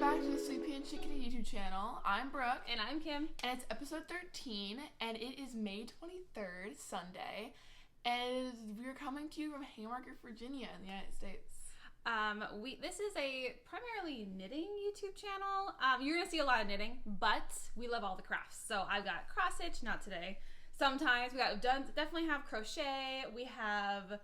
back to the SweetPea Chickadee YouTube channel. I'm Brooke. And I'm Kim. And it's episode 13, and it is May 23rd, Sunday. And we're coming to you from Haymarket, Virginia in the United States. This is a primarily knitting YouTube channel. You're going to see a lot of knitting, but we love all the crafts. So I've got cross stitch, not today. Sometimes definitely have crochet. We have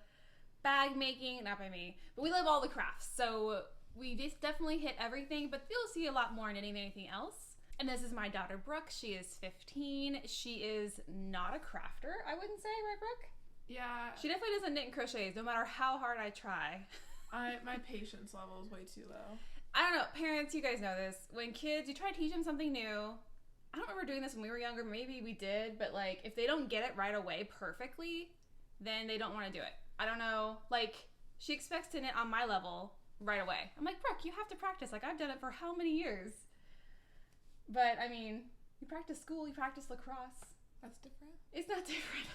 bag making, not by me, but we love all the crafts. So we just definitely hit everything, but you'll see a lot more knitting than anything else. And this is my daughter, Brooke. She is 15. She is not a crafter, I wouldn't say, right, Brooke? Yeah. She definitely doesn't knit and crochet, no matter how hard I try. My patience level is way too low. I don't know, parents, you guys know this. When kids, you try to teach them something new. I don't remember doing this when we were younger. Maybe we did, but like if they don't get it right away perfectly, then they don't want to do it. I don't know. Like she expects to knit on my level right away. I'm like, Brooke, you have to practice. Like I've done it for how many years? But I mean, you practice school, you practice lacrosse. That's different. It's not different.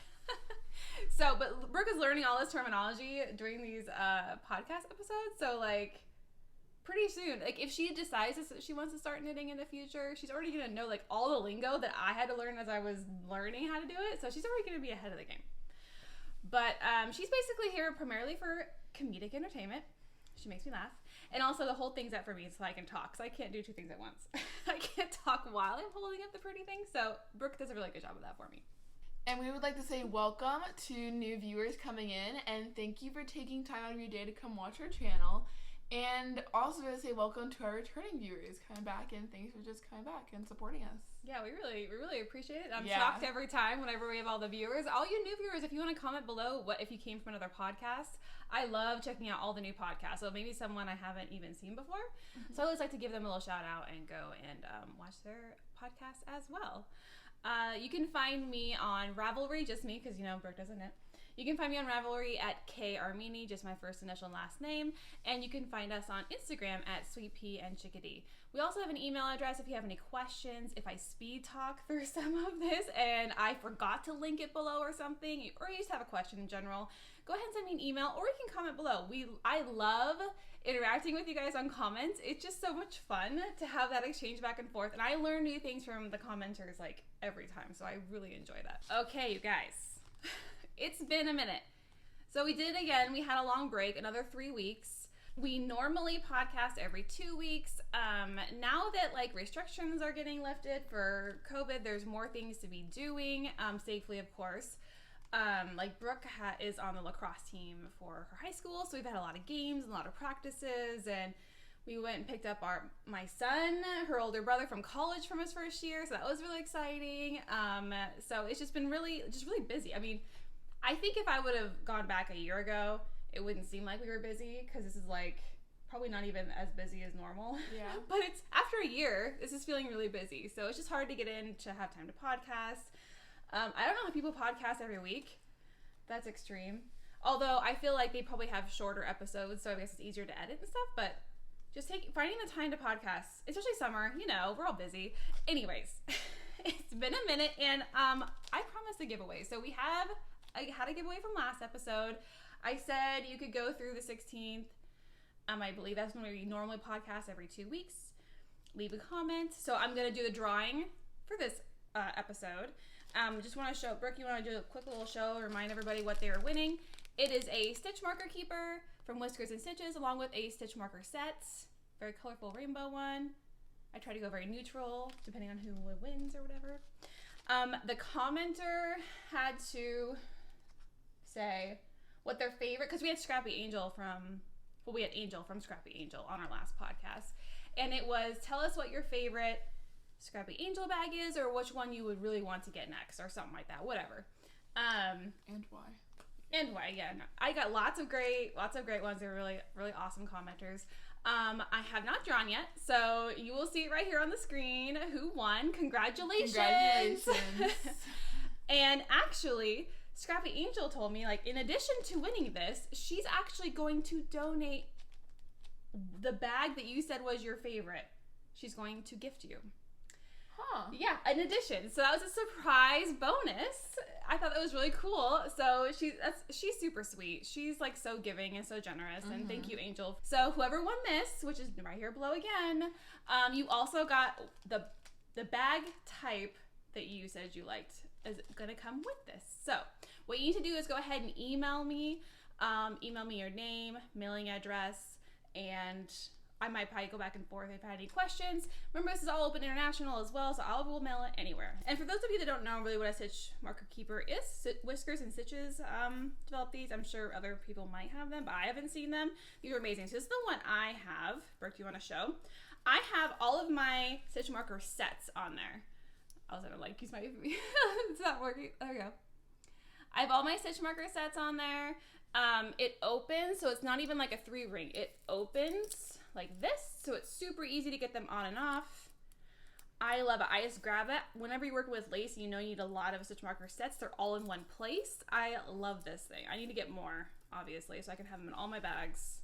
So, but Brooke is learning all this terminology during these podcast episodes. So, like, pretty soon, like, if she decides that she wants to start knitting in the future, she's already going to know, like, all the lingo that I had to learn as I was learning how to do it. So, she's already going to be ahead of the game. But she's basically here primarily for comedic entertainment. She makes me laugh. And also, the whole thing's up for me so I can talk. So, I can't do two things at once. I can't talk while I'm holding up the pretty thing. So, Brooke does a really good job of that for me. And we would like to say welcome to new viewers coming in, and thank you for taking time out of your day to come watch our channel. And also to say welcome to our returning viewers coming back, and thanks for just coming back and supporting us. Yeah, we really appreciate it. I'm shocked every time whenever we have all the viewers. All you new viewers, if you want to comment below if you came from another podcast. I love checking out all the new podcasts. So maybe someone I haven't even seen before. Mm-hmm. So I always like to give them a little shout out and go and watch their podcast as well. You can find me on Ravelry, just me, because, you know, Brooke doesn't knit. You can find me on Ravelry at Karmeni, just my first initial and last name. And you can find us on Instagram at SweetPea and Chickadee. We also have an email address if you have any questions. If I speed talk through some of this and I forgot to link it below or something, or you just have a question in general, go ahead and send me an email, or you can comment below. I love interacting with you guys on comments. It's just so much fun to have that exchange back and forth. And I learn new things from the commenters like every time. So I really enjoy that. Okay, you guys. It's been a minute. So we did it again. We had a long break, another 3 weeks. We normally podcast every 2 weeks. Now that like restrictions are getting lifted for COVID, there's more things to be doing, safely of course. Like Brooke is on the lacrosse team for her high school, so we've had a lot of games and a lot of practices, and we went and picked up my son, her older brother, from college from his first year, so that was really exciting. So it's just been really busy. I mean, I think if I would have gone back a year ago, it wouldn't seem like we were busy, because this is like probably not even as busy as normal. Yeah. But it's after a year, this is feeling really busy, so it's just hard to get in to have time to podcast. I don't know how people podcast every week. That's extreme. Although I feel like they probably have shorter episodes, so I guess it's easier to edit and stuff, but just finding the time to podcast, especially summer, you know, we're all busy. Anyways, it's been a minute, and I promised a giveaway. So I had a giveaway from last episode. I said you could go through the 16th. I believe that's when we normally podcast every 2 weeks. Leave a comment. So I'm going to do the drawing for this episode. Just want to show, Brooke, you want to do a quick little show, remind everybody what they are winning. It is a stitch marker keeper from Whiskers and Stitches, along with a stitch marker set. Very colorful rainbow one. I try to go very neutral, depending on who wins or whatever. The commenter had to say what their favorite, because we had Angel from Scrappy Angel on our last podcast. And it was, tell us what your favorite Scrappy Angel bag is, or which one you would really want to get next, or something like that, whatever. And why. And why, yeah. No. I got lots of great ones. They're really, really awesome commenters. I have not drawn yet, so you will see it right here on the screen who won. Congratulations! And actually, Scrappy Angel told me, like, in addition to winning this, she's actually going to donate the bag that you said was your favorite. She's going to gift you. Huh. Yeah, an addition. So that was a surprise bonus. I thought that was really cool. So she's super sweet. She's like so giving and so generous. And thank you, Angel. So whoever won this, which is right here below again, you also got the bag type that you said you liked is gonna come with this. So what you need to do is go ahead and email me. Email me your name, mailing address, and I might probably go back and forth if I had any questions. Remember, this is all open international as well, so I will mail it anywhere. And for those of you that don't know really what a stitch marker keeper is, Whiskers and Stitches developed these. I'm sure other people might have them, but I haven't seen them. These are amazing. So this is the one I have. Brooke, do you want to show? I have all of my stitch marker sets on there. I was gonna use my, it's not working. There we go. I have all my stitch marker sets on there. It opens, so it's not even like a 3-ring. It opens like this, so it's super easy to get them on and off. I love it. I just grab it. Whenever you work with lace, you know you need a lot of stitch marker sets. They're all in one place. I love this thing. I need to get more, obviously, so I can have them in all my bags.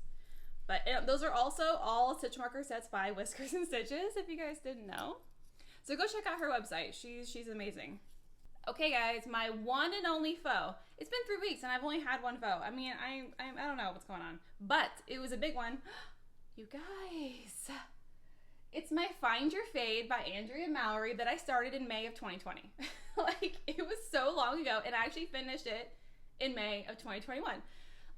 But those are also all stitch marker sets by Whiskers and Stitches, if you guys didn't know. So go check out her website. She's amazing. Okay, guys, my one and only faux. It's been 3 weeks and I've only had one faux. I mean, I don't know what's going on, but it was a big one. You guys, it's my Find Your Fade by Andrea and Mowry that I started in May of 2020. It was so long ago, and I actually finished it in May of 2021.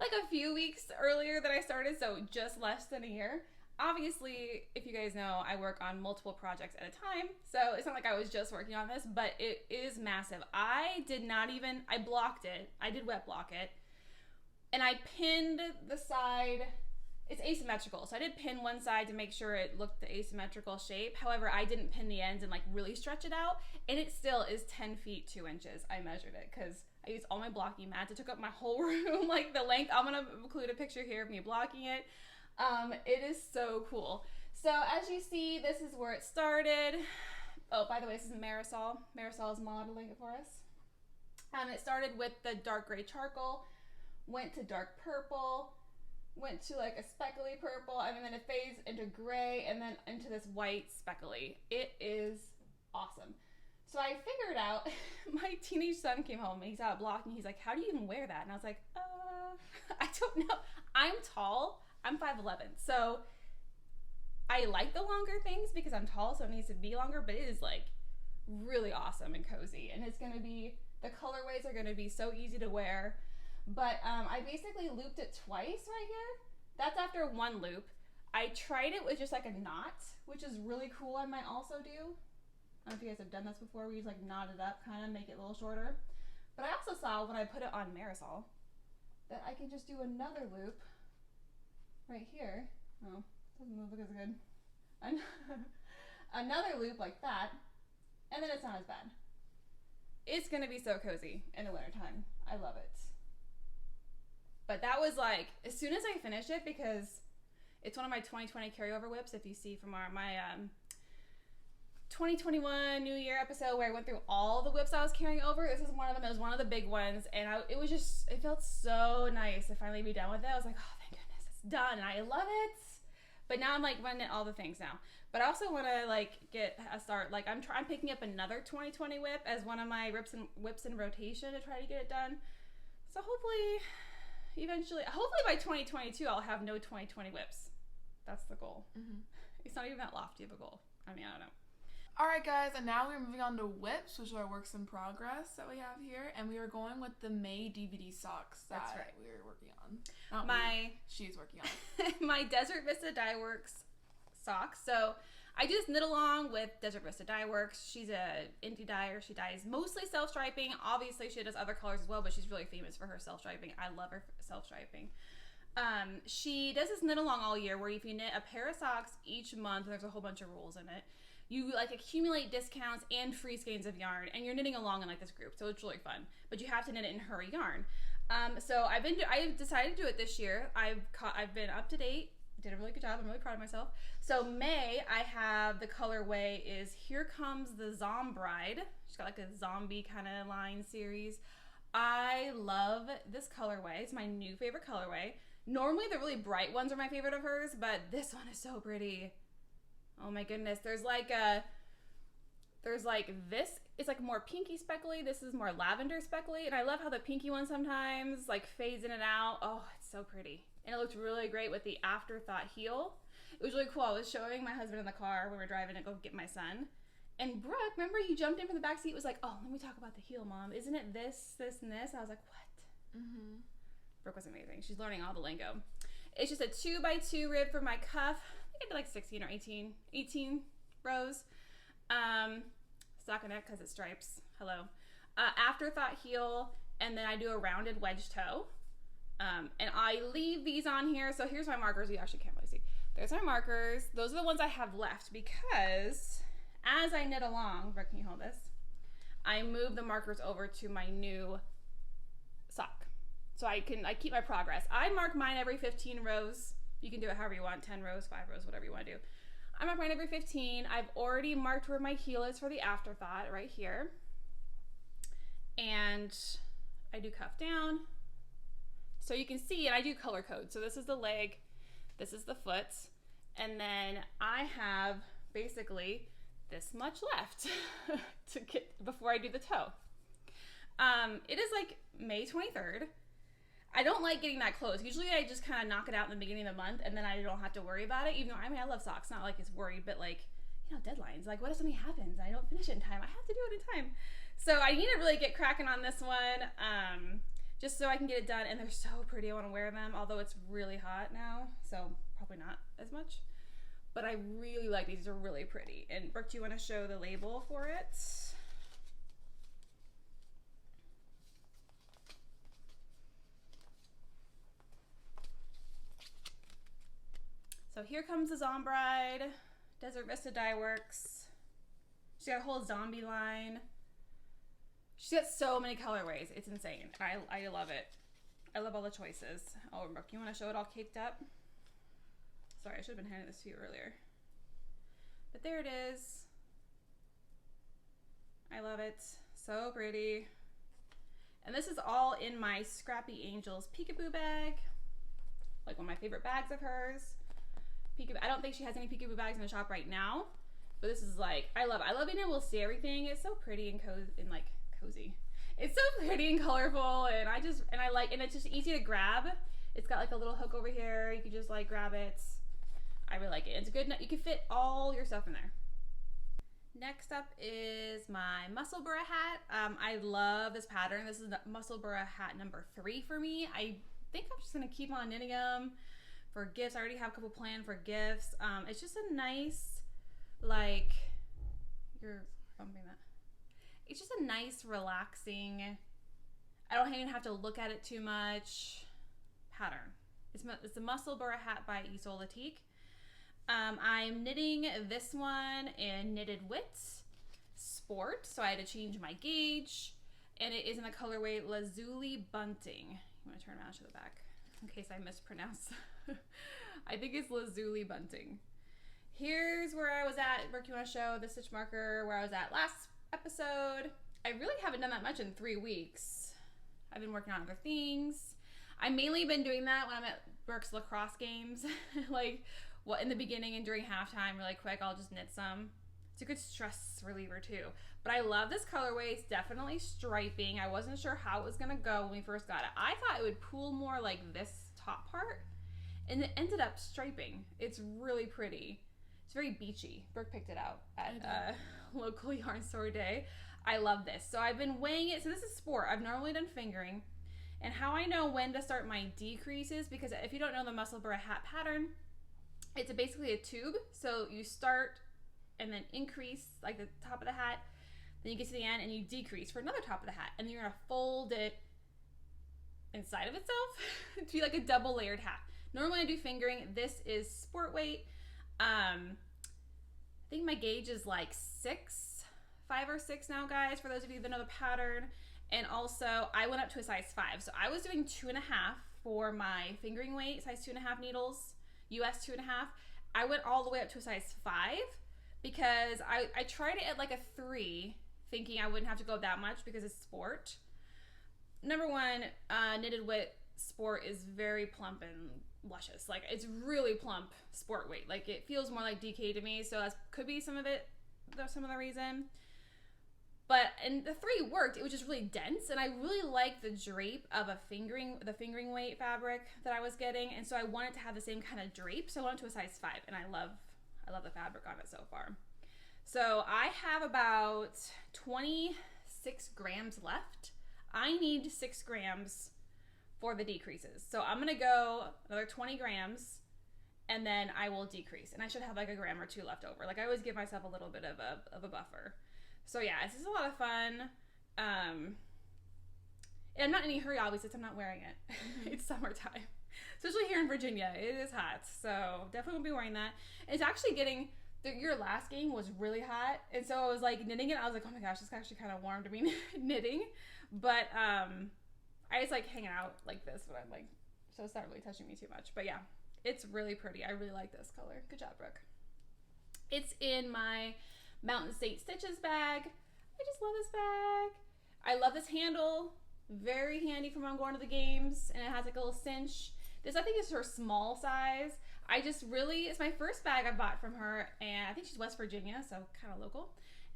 Like a few weeks earlier than I started, so just less than a year. Obviously, if you guys know, I work on multiple projects at a time, so it's not like I was just working on this, but it is massive. I blocked it. I did wet block it, and I pinned the side. It's asymmetrical, so I did pin one side to make sure it looked the asymmetrical shape. However, I didn't pin the ends and really stretch it out, and it still is 10 feet 2 inches. I measured it because I used all my blocking mats. It took up my whole room, the length. I'm gonna include a picture here of me blocking it. It is so cool. So as you see, this is where it started. Oh, by the way, this is Marisol. Marisol is modeling it for us. It started with the dark gray charcoal, went to dark purple, went to a speckly purple, and then it fades into gray, and then into this white speckly. It is awesome. So I figured out, my teenage son came home and he's out blocking. He's like, how do you even wear that? And I was like, I don't know. I'm tall. I'm 5'11", so I like the longer things because I'm tall, so it needs to be longer, but it is really awesome and cozy, and the colorways are gonna be so easy to wear. But I basically looped it twice right here. That's after one loop. I tried it with just a knot, which is really cool. I might also do. I don't know if you guys have done this before, where you just knot it up, kind of make it a little shorter. But I also saw when I put it on Marisol that I can just do another loop right here. Oh, doesn't look as good. Another loop like that, and then it's not as bad. It's gonna be so cozy in the wintertime. I love it. But that was as soon as I finished it, because it's one of my 2020 carryover whips. If you see from my 2021 New Year episode where I went through all the whips I was carrying over, this is one of them. It was one of the big ones, and it felt so nice to finally be done with it. I was like, oh, thank goodness, it's done, and I love it. But now I'm running all the things now. But I also want to get a start. I'm picking up another 2020 whip as one of my whips in rotation to try to get it done. So hopefully by 2022 I'll have no 2020 whips. That's the goal. Mm-hmm. It's not even that lofty of a goal. I mean, I don't know. Alright guys, and now we're moving on to whips, which are works in progress that we have here, and we are going with the May DVD socks that we're working on. She's working on. My Desert Vista Dye Works socks. So I just knit along with Desert Vista Dye Works. She's a indie dyer. She dyes mostly self-striping. Obviously she does other colors as well, but she's really famous for her self-striping. I love her self-striping. She does this knit along all year, where if you knit a pair of socks each month, and there's a whole bunch of rules in it, you accumulate discounts and free skeins of yarn, and you're knitting along in this group, so it's really fun. But you have to knit it in her yarn. So I decided to do it this year. I've been up to date. Did a really good job. I'm really proud of myself. So May, I have the colorway is Here Comes the Zombride. She's got a zombie kind of line series. I love this colorway. It's my new favorite colorway. Normally the really bright ones are my favorite of hers, but this one is so pretty. Oh my goodness. There's There's like this, it's like more pinky speckly. This is more lavender speckly. And I love how the pinky one sometimes like fades in and out. Oh, it's so pretty. And it looked really great with the Afterthought heel. It was really cool. I was showing my husband in the car when we were driving to go get my son. And Brooke, remember he jumped in from the back seat, was like, oh, let me talk about the heel, Mom. Isn't it this, this, and this? I was like, what? Mm-hmm. Brooke was amazing. She's learning all the lingo. It's just a 2x2 rib for my cuff. I think I did like 16 or 18 rows. Stockinette because it stripes. Hello. Afterthought heel, and then I do a rounded wedge toe. And I leave these on here. So here's my markers. You actually can't really see. There's my markers. Those are the ones I have left because as I knit along, Brooke, can you hold this? I move the markers over to my new sock. So I keep my progress. I mark mine every 15 rows. You can do it however you want, 10 rows, 5 rows, whatever you want to do. I mark mine every 15. I've already marked where my heel is for the Afterthought right here. And I do cuff down. So you can see, and I do color code. So this is the leg, this is the foot, and then I have basically this much left to get before I do the toe. It is like May 23rd. I don't like getting that close. Usually I just kind of knock it out in the beginning of the month and then I don't have to worry about it. Even though, I mean, I love socks. Not like it's worried, but like, you know, deadlines. Like, what if something happens? I don't finish it in time. I have to do it in time. So I need to really get cracking on this one, just so I can get it done. And they're so pretty. I want to wear them, although it's really hot now. So probably not as much. But I really like these. They're really pretty. And Brooke, do you want to show the label for it? So here comes the Zombride, Desert Vista Dye Works. She's got a whole zombie line. She's got so many colorways. It's insane. I love it. I love all the choices. Oh, Brooke, you want to show it all caked up? Sorry, I should have been handing this to you earlier. But there it is. I love it. So pretty. And this is all in my Scrappy Angels Peekaboo bag. Like one of my favorite bags of hers. I don't think she has any peekaboo bags in the shop right now, but this is like, I love being able to see everything. It's so pretty and cozy. It's so pretty and colorful, and and it's just easy to grab. It's got like a little hook over here. You can just like grab it. I really like it. It's good. You can fit all your stuff in there. Next up is my Musselburgh hat. I love this pattern. This is the Musselburgh hat number 3 for me. I think I'm just gonna keep on knitting them for gifts. I already have a couple planned for gifts. It's just a nice, like, you're bumping that. It's just a nice, relaxing, I don't even have to look at it too much pattern. It's the Musselburgh hat by Ysolda Teague. I'm knitting this one in Knitted Wit Sport, so I had to change my gauge, and it is in the colorway Lazuli Bunting. You want to turn around to the back in case I mispronounce. I think it's Lazuli Bunting. Here's where I was at. Brooke, you want to show the stitch marker where I was at last episode? I really haven't done that much in 3 weeks. I've been working on other things. I mainly been doing that when I'm at Brooke's lacrosse games. Like, in the beginning and during halftime, really quick, I'll just knit some. It's a good stress reliever too. But I love this colorway. It's definitely striping. I wasn't sure how it was gonna go when we first got it. I thought it would pool more like this top part, and it ended up striping. It's really pretty. It's very beachy. Brooke picked it out at local yarn store day. I love this. So I've been weighing it. So this is sport. I've normally done fingering. And how I know when to start my decreases, because if you don't know the Musselburgh hat pattern, it's basically a tube. So you start and then increase like the top of the hat, then you get to the end and you decrease for another top of the hat, and then you're gonna fold it inside of itself to be like a double layered hat. Normally I do fingering. This is sport weight. I think my gauge is like 5 or 6 now, guys, for those of you that know the pattern. And also I went up to a size 5. So I was doing 2.5 for my fingering weight, size 2.5 needles, US 2.5. I went all the way up to a size 5 because I tried it at like a 3, thinking I wouldn't have to go that much because it's sport. Number one, Knitted Wit Sport is very plump and luscious. Like, it's really plump sport weight. Like, it feels more like DK to me, so that could be some of the reason. And the 3 worked. It was just really dense, and I really liked the drape of the fingering weight fabric that I was getting, and so I wanted to have the same kind of drape, so I went to a size 5, and I love the fabric on it so far. So I have about 26 grams left. I need 6 grams for the decreases. So I'm going to go another 20 grams, and then I will decrease, and I should have like a gram or 2 left over. Like I always give myself a little bit of a buffer. So yeah, this is a lot of fun. And I'm not in any hurry, obviously, since I'm not wearing it. It's summertime. Especially here in Virginia. It is hot. So definitely won't be wearing that. It's actually getting, your last game was really hot. And so I was like knitting it. I was like, oh my gosh, it's actually kind of warm to be knitting. But I just like hanging out like this when I'm like, so it's not really touching me too much. But yeah, it's really pretty. I really like this color. Good job, Brooke. It's in my Mountain State Stitches bag. I just love this bag. I love this handle. Very handy for when I'm going to the games. And it has like a little cinch. This I think is her small size. It's my first bag I bought from her, and I think she's West Virginia, so kind of local.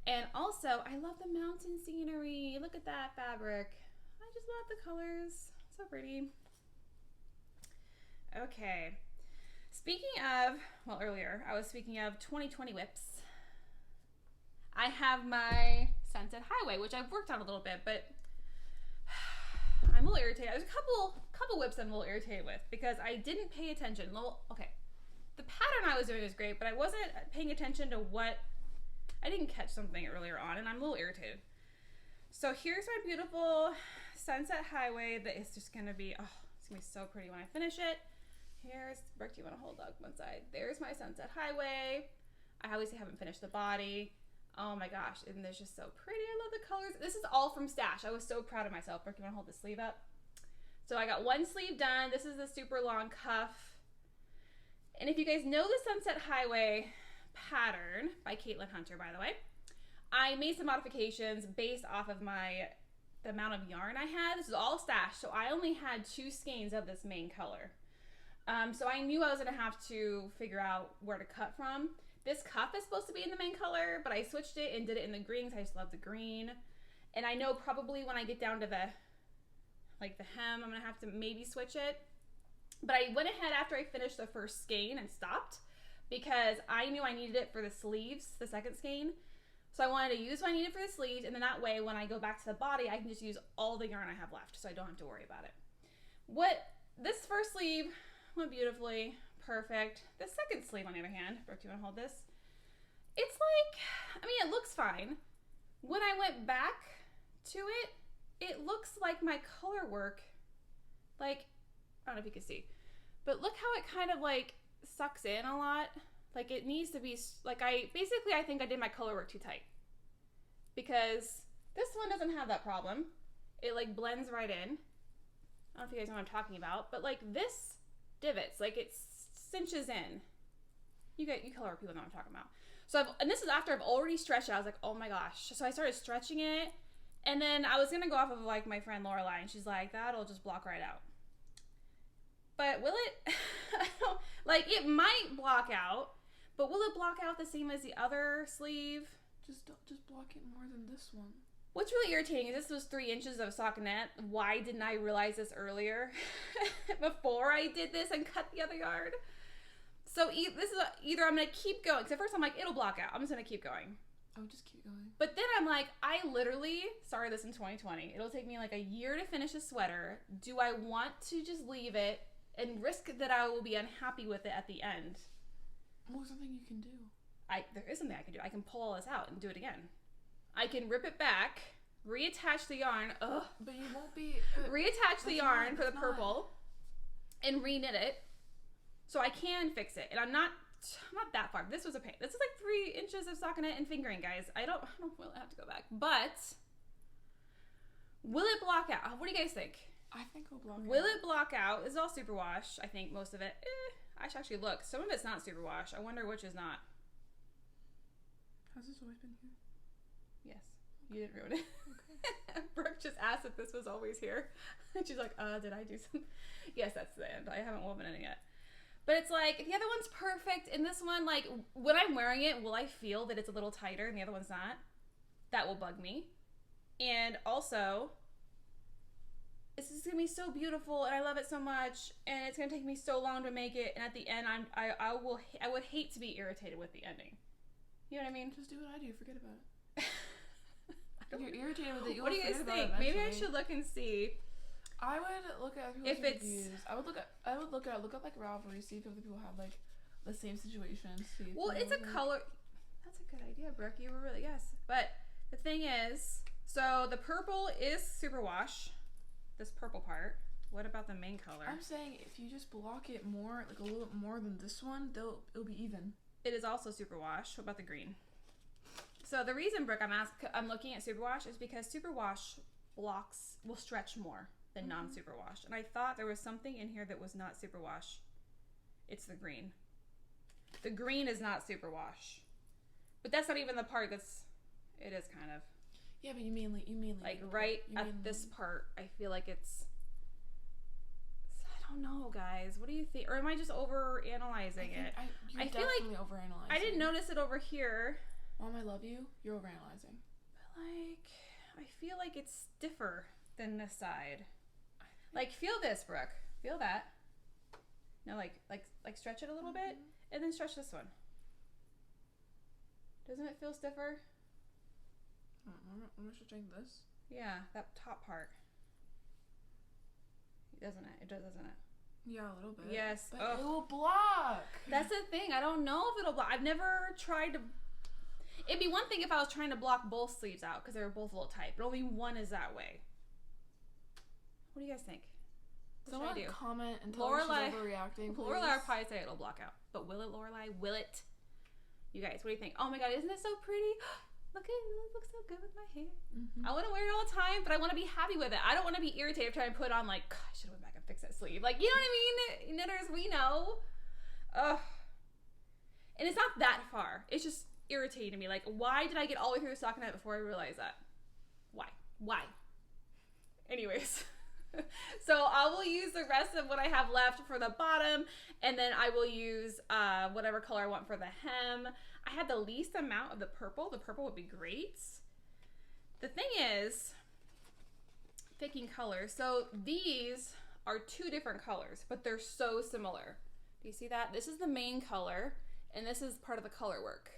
And also, I love the mountain scenery. Look at that fabric. I just love the colors. So pretty. Okay. Earlier I was speaking of 2020 whips. I have my Sunset Highway, which I've worked on a little bit, but I'm a little irritated. There's a couple whips I'm a little irritated with because I didn't pay attention. Okay, the pattern I was doing was great, but I wasn't paying attention to I didn't catch something earlier on, and I'm a little irritated. So here's my beautiful Sunset Highway that is just gonna be, it's gonna be so pretty when I finish it. Brooke, do you want to hold up one side? There's my Sunset Highway. I obviously haven't finished the body. Oh my gosh, and it's just so pretty. I love the colors. This is all from Stash. I was so proud of myself. Brooke, you want to hold the sleeve up? So I got one sleeve done. This is the super long cuff. And if you guys know the Sunset Highway pattern by Caitlin Hunter, by the way, I made some modifications based off of the amount of yarn I had. This is all Stash, so I only had 2 skeins of this main color. So I knew I was going to have to figure out where to cut from. This cuff is supposed to be in the main color, but I switched it and did it in the green because I just love the green. And I know probably when I get down to the hem, I'm going to have to maybe switch it. But I went ahead after I finished the first skein and stopped because I knew I needed it for the sleeves, the second skein. So I wanted to use what I needed for the sleeves, and then that way when I go back to the body, I can just use all the yarn I have left so I don't have to worry about it. This first sleeve went beautifully. Perfect. The second sleeve, on the other hand, Brooke, do you want to hold this? It's like, it looks fine. When I went back to it, it looks like my color work, like, I don't know if you can see, but look how it kind of like sucks in a lot. Like it needs to be, like I think I did my color work too tight because this one doesn't have that problem. It like blends right in. I don't know if you guys know what I'm talking about, but like this divots, like it's cinches in. You color people know what I'm talking about. So and this is after I've already stretched it. I was like, oh my gosh. So I started stretching it, and then I was gonna go off of like my friend Lorelai, and she's like, that'll just block right out. But will it? Like it might block out, but will it block out the same as the other sleeve? Just block it more than this one. What's really irritating is this was 3 inches of stockinette. Why didn't I realize this earlier? Before I did this and cut the other yard. So this is either I'm going to keep going. Because at first I'm like, it'll block out. I'm just going to keep going. Oh, just keep going. But then I'm like, I literally started this in 2020. It'll take me like a year to finish a sweater. Do I want to just leave it and risk that I will be unhappy with it at the end? Well, there's something you can do. There is something I can do. I can pull all this out and do it again. I can rip it back, reattach the yarn. Ugh. But you won't be... reattach the yarn for the purple and reknit it. So I can fix it. And I'm not that far. This was a pain. This is like 3 inches of stockinette and fingering, guys. I don't really have to go back. But will it block out? What do you guys think? I think it'll block out. Will it block out? This is all superwash, I think, most of it. I should actually look. Some of it's not superwash. I wonder which is not. Has this always been here? Yes. You didn't ruin it. Okay. Brooke just asked if this was always here. And she's like, did I do something? Yes, that's the end. I haven't woven it yet. But it's like, the other one's perfect. And this one, like, when I'm wearing it, will I feel that it's a little tighter and the other one's not? That will bug me. And also, this is gonna be so beautiful, and I love it so much, and it's gonna take me so long to make it. And at the end, I would hate to be irritated with the ending. You know what I mean? Just do what I do. Forget about it. You're irritated with it. What do you guys think? Maybe I should look and see. I would look at people's reviews. I would look at like Ravelry, see if other people have like the same situation. Well, it's a color. That's a good idea, Brooke. You were really But the thing is, so the purple is superwash. This purple part. What about the main color? I'm saying if you just block it more, like a little bit more than this one, it'll be even. It is also superwash. What about the green? So the reason, Brooke, I'm looking at superwash is because superwash blocks will stretch more than non-superwash. And I thought there was something in here that was not superwash. It's the green. The green is not superwash. But that's not even the part it is kind of. Yeah, but you mean like right at this part, I feel like it's, I don't know, guys. What do you think? Or am I just over analyzing it? I feel like overanalyzing. I didn't notice it over here. Mom, I love you. You're overanalyzing. But like, I feel like it's stiffer than this side. Like, feel this, Brooke. Feel that. No, like stretch it a little bit, and then stretch this one. Doesn't it feel stiffer? I'm stretching this. Yeah, that top part. Doesn't it? It does, doesn't it? Yeah, a little bit. Yes. But it will block. That's the thing. I don't know if it'll block. I've never tried to. It'd be one thing if I was trying to block both sleeves out because they were both a little tight, but only one is that way. What do you guys think? Someone comment and tell us she's overreacting, please. Lorelai will probably say it'll block out. But will it, Lorelai? Will it? You guys, what do you think? Oh my god, isn't it so pretty? Look at it. It looks so good with my hair. I want to wear it all the time, but I want to be happy with it. I don't want to be irritated trying to put on like, I should have went back and fixed that sleeve. Like, you know what I mean? Knitters, we know. Ugh. And it's not that far. It's just irritating to me. Like, why did I get all the way through the stockinette before I realized that? Why? Anyways. So I will use the rest of what I have left for the bottom, and then I will use whatever color I want for the hem. I had the least amount of the purple. The purple would be great. The thing is, picking colors. So these are two different colors, but they're so similar. Do you see that? This is the main color, and this is part of the color work.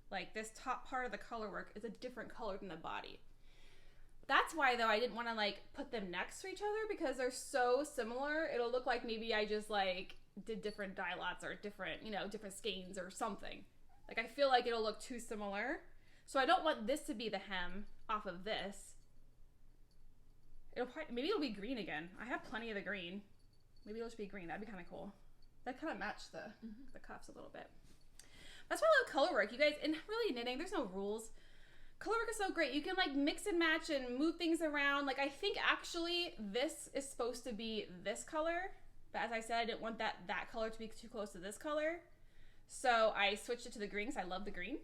Like, this top part of the color work is a different color than the body. That's why, though, I didn't want to, like, put them next to each other because they're so similar. It'll look like maybe I just, like, did different dye lots or different, different skeins or something. Like, I feel like it'll look too similar. So I don't want this to be the hem off of this. Maybe it'll be green again. I have plenty of the green. Maybe it'll just be green. That'd be kind of cool. That kind of matched the cuffs a little bit. That's why I love color work. You guys, and really knitting, there's no rules. Color work is so great. You can like mix and match and move things around. Like, I think actually this is supposed to be this color, but as I said, I didn't want that color to be too close to this color. So I switched it to the green because I love the green.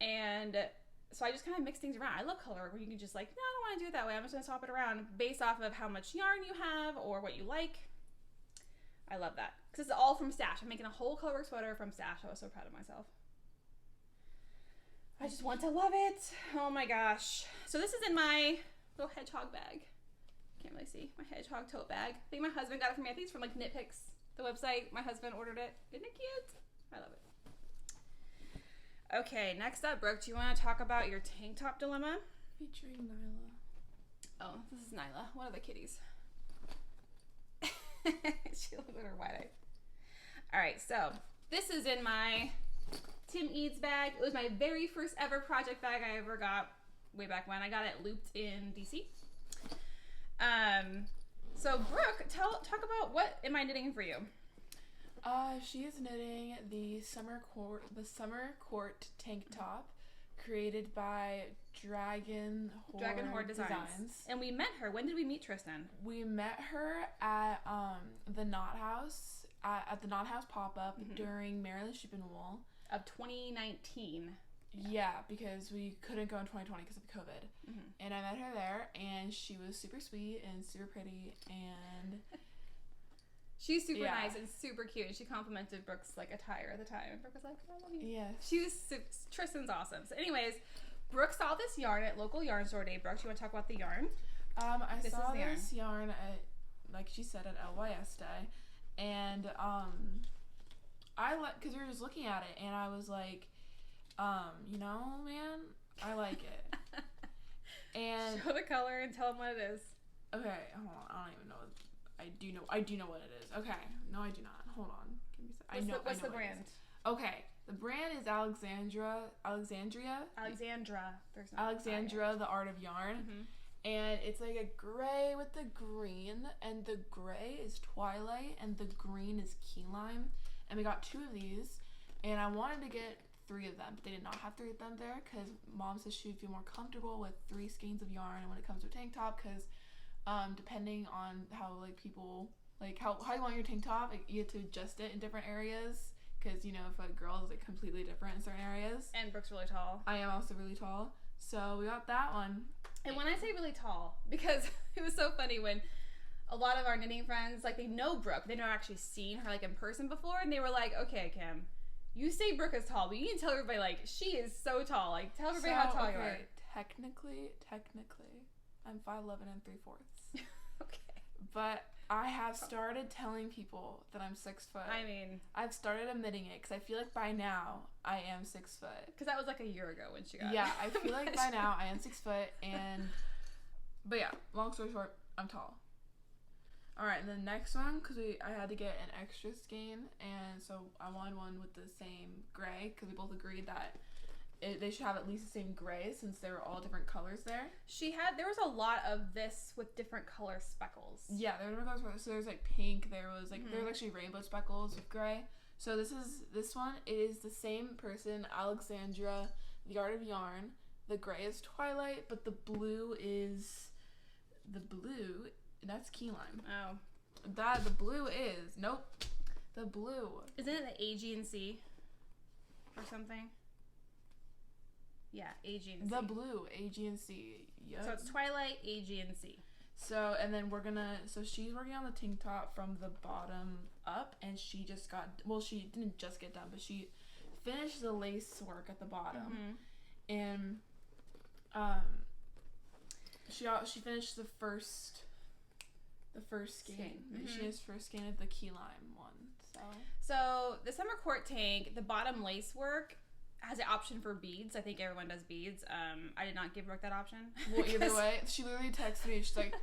And so I just kind of mix things around. I love color work where you can just like, no, I don't want to do it that way. I'm just going to swap it around based off of how much yarn you have or what you like. I love that. Because it's all from stash. I'm making a whole color work sweater from stash. I was so proud of myself. I just want to love it. Oh my gosh. So this is in my little hedgehog bag. Can't really see. My hedgehog tote bag. I think my husband got it for me. I think it's from like Knit Picks, the website. My husband ordered it. Isn't it cute? I love it. Okay, next up, Brooke, do you want to talk about your tank top dilemma? Featuring Nyla. Oh, this is Nyla. One of the kitties. She looked at her wide-eyed. All right, so this is in my Tim Eads bag. It was my very first ever project bag I ever got way back when. I got it looped in DC. So Brooke, talk about what am I knitting for you? She is knitting the summer court tank top created by Dragon Hoard Designs. And we met her. When did we meet Tristan? We met her at the Knot House at the Knot House pop-up during Maryland Sheep and Wool of 2019. Yeah, because we couldn't go in 2020 because of COVID. And I met her there, and she was super sweet and super pretty, and she's super nice and super cute. And she complimented Brooke's like attire at the time. And Brooke was like, I love you. Yeah. Tristan's awesome. So anyways, Brooke saw this yarn at local yarn store day. Brooke, do you want to talk about the yarn? I saw this yarn at, like she said, at LYS Day, and because we were just looking at it, and I was like, man, I like it. And show the color and tell them what it is. Okay, hold on. I don't even know. I do know what it is. Okay, no, I do not. Hold on. Give me a second. What's the brand? Okay, the brand is Alexandra. Alexandra, the Art of Yarn. Mm-hmm. And it's like a gray with the green, and the gray is Twilight, and the green is Key Lime. And we got 2 of these, and I wanted to get 3 of them, but they did not have 3 of them there, because Mom says she would feel more comfortable with 3 skeins of yarn when it comes to a tank top, because depending on how, like, people, like, how you want your tank top, like, you have to adjust it in different areas, because, if a girl is, like, completely different in certain areas. And Brooke's really tall. I am also really tall, so we got that one. And when I say really tall, because it was so funny when a lot of our knitting friends, like, they know Brooke, they've never actually seen her, like, in person before, and they were like, okay, Kim, you say Brooke is tall, but you need to tell everybody, like, she is so tall. Like, tell everybody how tall you are. Technically, I'm 5'11" and 3/4. Okay. But I have started telling people that I'm 6 foot. I mean, I've started admitting it, because I feel like by now I am 6 foot. Because that was like a year ago when she got Yeah, I feel like by now I am 6 foot, but yeah, long story short, I'm tall. Alright, and the next one, because I had to get an extra skein, and so I wanted one with the same gray, because we both agreed that they should have at least the same gray, since they were all different colors there. There was a lot of this with different color speckles. Yeah, there were different colors. So there's like pink, there was actually rainbow speckles with gray. So this one, it is the same person, Alexandra, the Art of Yarn. The gray is Twilight, but the blue, that's Key Lime. Oh. The blue is, nope. The blue. Isn't it the A, G, and C? Or something? Yeah, A, G, and C. The blue, A, G, and C. Yep. So it's Twilight, A, G, and C. So, and then so she's working on the tank top from the bottom up, and she didn't just get done, but she finished the lace work at the bottom. Mm-hmm. And, she finished the first skein. Mm-hmm. She has first skein of the Key Lime one. So the summer court tank, the bottom lace work has an option for beads. I think everyone does beads. I did not give Brooke that option. Well, either way, she literally texted me. She's like,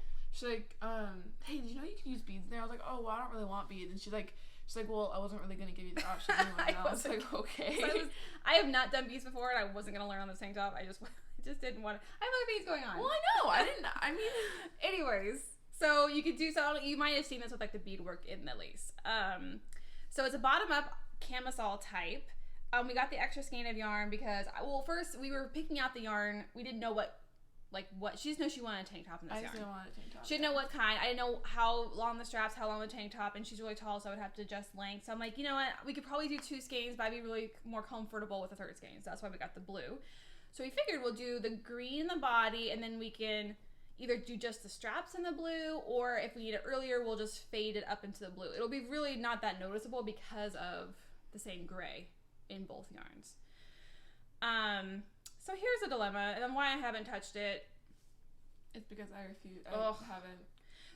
hey, did you know you can use beads in there? I was like, oh, well, I don't really want beads. And she's like, well, I wasn't really gonna give you the option anyway. I was like, okay. I have not done beads before, and I wasn't gonna learn on this tank top. I just didn't want to. I have other beads going on. Well, I know. I mean, anyways. So you could do so. You might have seen this with like the bead work in the lace. So it's a bottom up camisole type. We got the extra skein of yarn because, first we were picking out the yarn. We didn't know what. She just knew she wanted a tank top in this yarn. I didn't want a tank top. She didn't know what kind. I didn't know how long the straps, how long the tank top, and she's really tall, so I would have to adjust length. So I'm like, you know what? We could probably do 2 skeins, but I'd be really more comfortable with a 3rd skein. So that's why we got the blue. So we figured we'll do the green in the body, and then we can either do just the straps in the blue, or if we need it earlier, we'll just fade it up into the blue. It'll be really not that noticeable because of the same gray in both yarns. So here's a dilemma, and then why I haven't touched it. It's because I refuse. I haven't.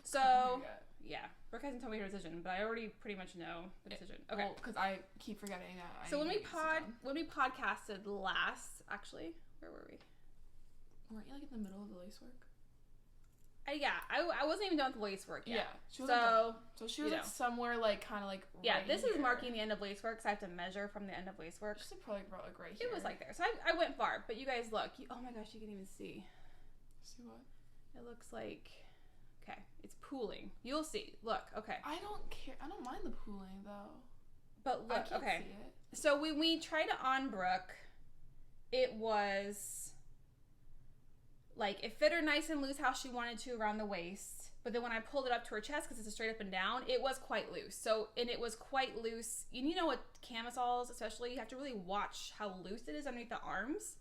So, yeah. Brooke hasn't told me her decision, but I already pretty much know the decision. Okay. Well, because I keep forgetting that. So when we podcasted last, actually, where were we? Weren't you like in the middle of the lace work? I wasn't even done with the lace work yet. Yeah. She was so she was like somewhere like kind of like right this here. is marking the end of lace work, so I have to measure from the end of lace work. Just probably brought like right here. It was like there. So I went far, but you guys look. Oh my gosh, you can even see. See what? It looks like, okay, it's pooling. You'll see. Look, okay. I don't care. I don't mind the pooling though. But look, I can't okay. See it. So when we tried it on Brooke, it was like it fit her nice and loose how she wanted to around the waist. But then when I pulled it up to her chest, because it's a straight up and down, it was quite loose. And it was quite loose. And you know what, camisoles especially, you have to really watch how loose it is underneath the arms,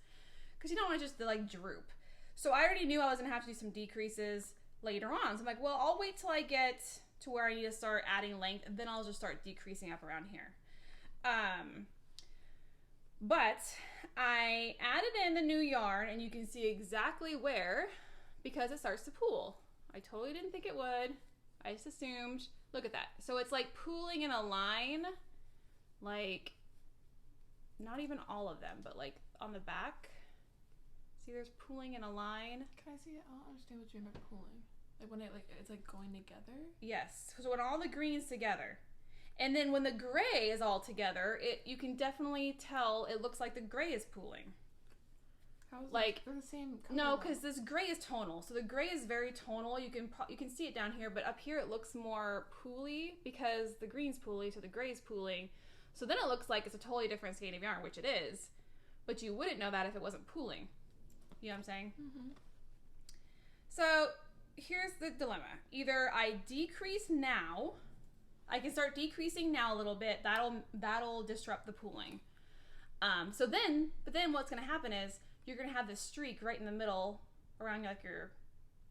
because you don't want it just to like droop. So I already knew I was going to have to do some decreases later on. So I'm like, well, I'll wait till I get to where I need to start adding length, and then I'll just start decreasing up around here. But I added in the new yarn, and you can see exactly where, because it starts to pool. I totally didn't think it would. I just assumed. Look at that. So it's like pooling in a line, like not even all of them, but like on the back. See, there's pooling in a line. Can I see it? I don't understand what you mean by pooling. Like when it's like going together? Yes. So when all the green's together. And then when the gray is all together, you can definitely tell it looks like the gray is pooling. How is like they're the same color? No, because this gray is tonal. So the gray is very tonal. You can see it down here, but up here it looks more pooly because the green's pooly, so the gray's pooling. So then it looks like it's a totally different skein of yarn, which it is. But you wouldn't know that if it wasn't pooling. You know what I'm saying? Mm-hmm. So here's the dilemma. Either I decrease now. I can start decreasing now a little bit. That'll disrupt the pooling. But then what's going to happen is you're going to have this streak right in the middle around like your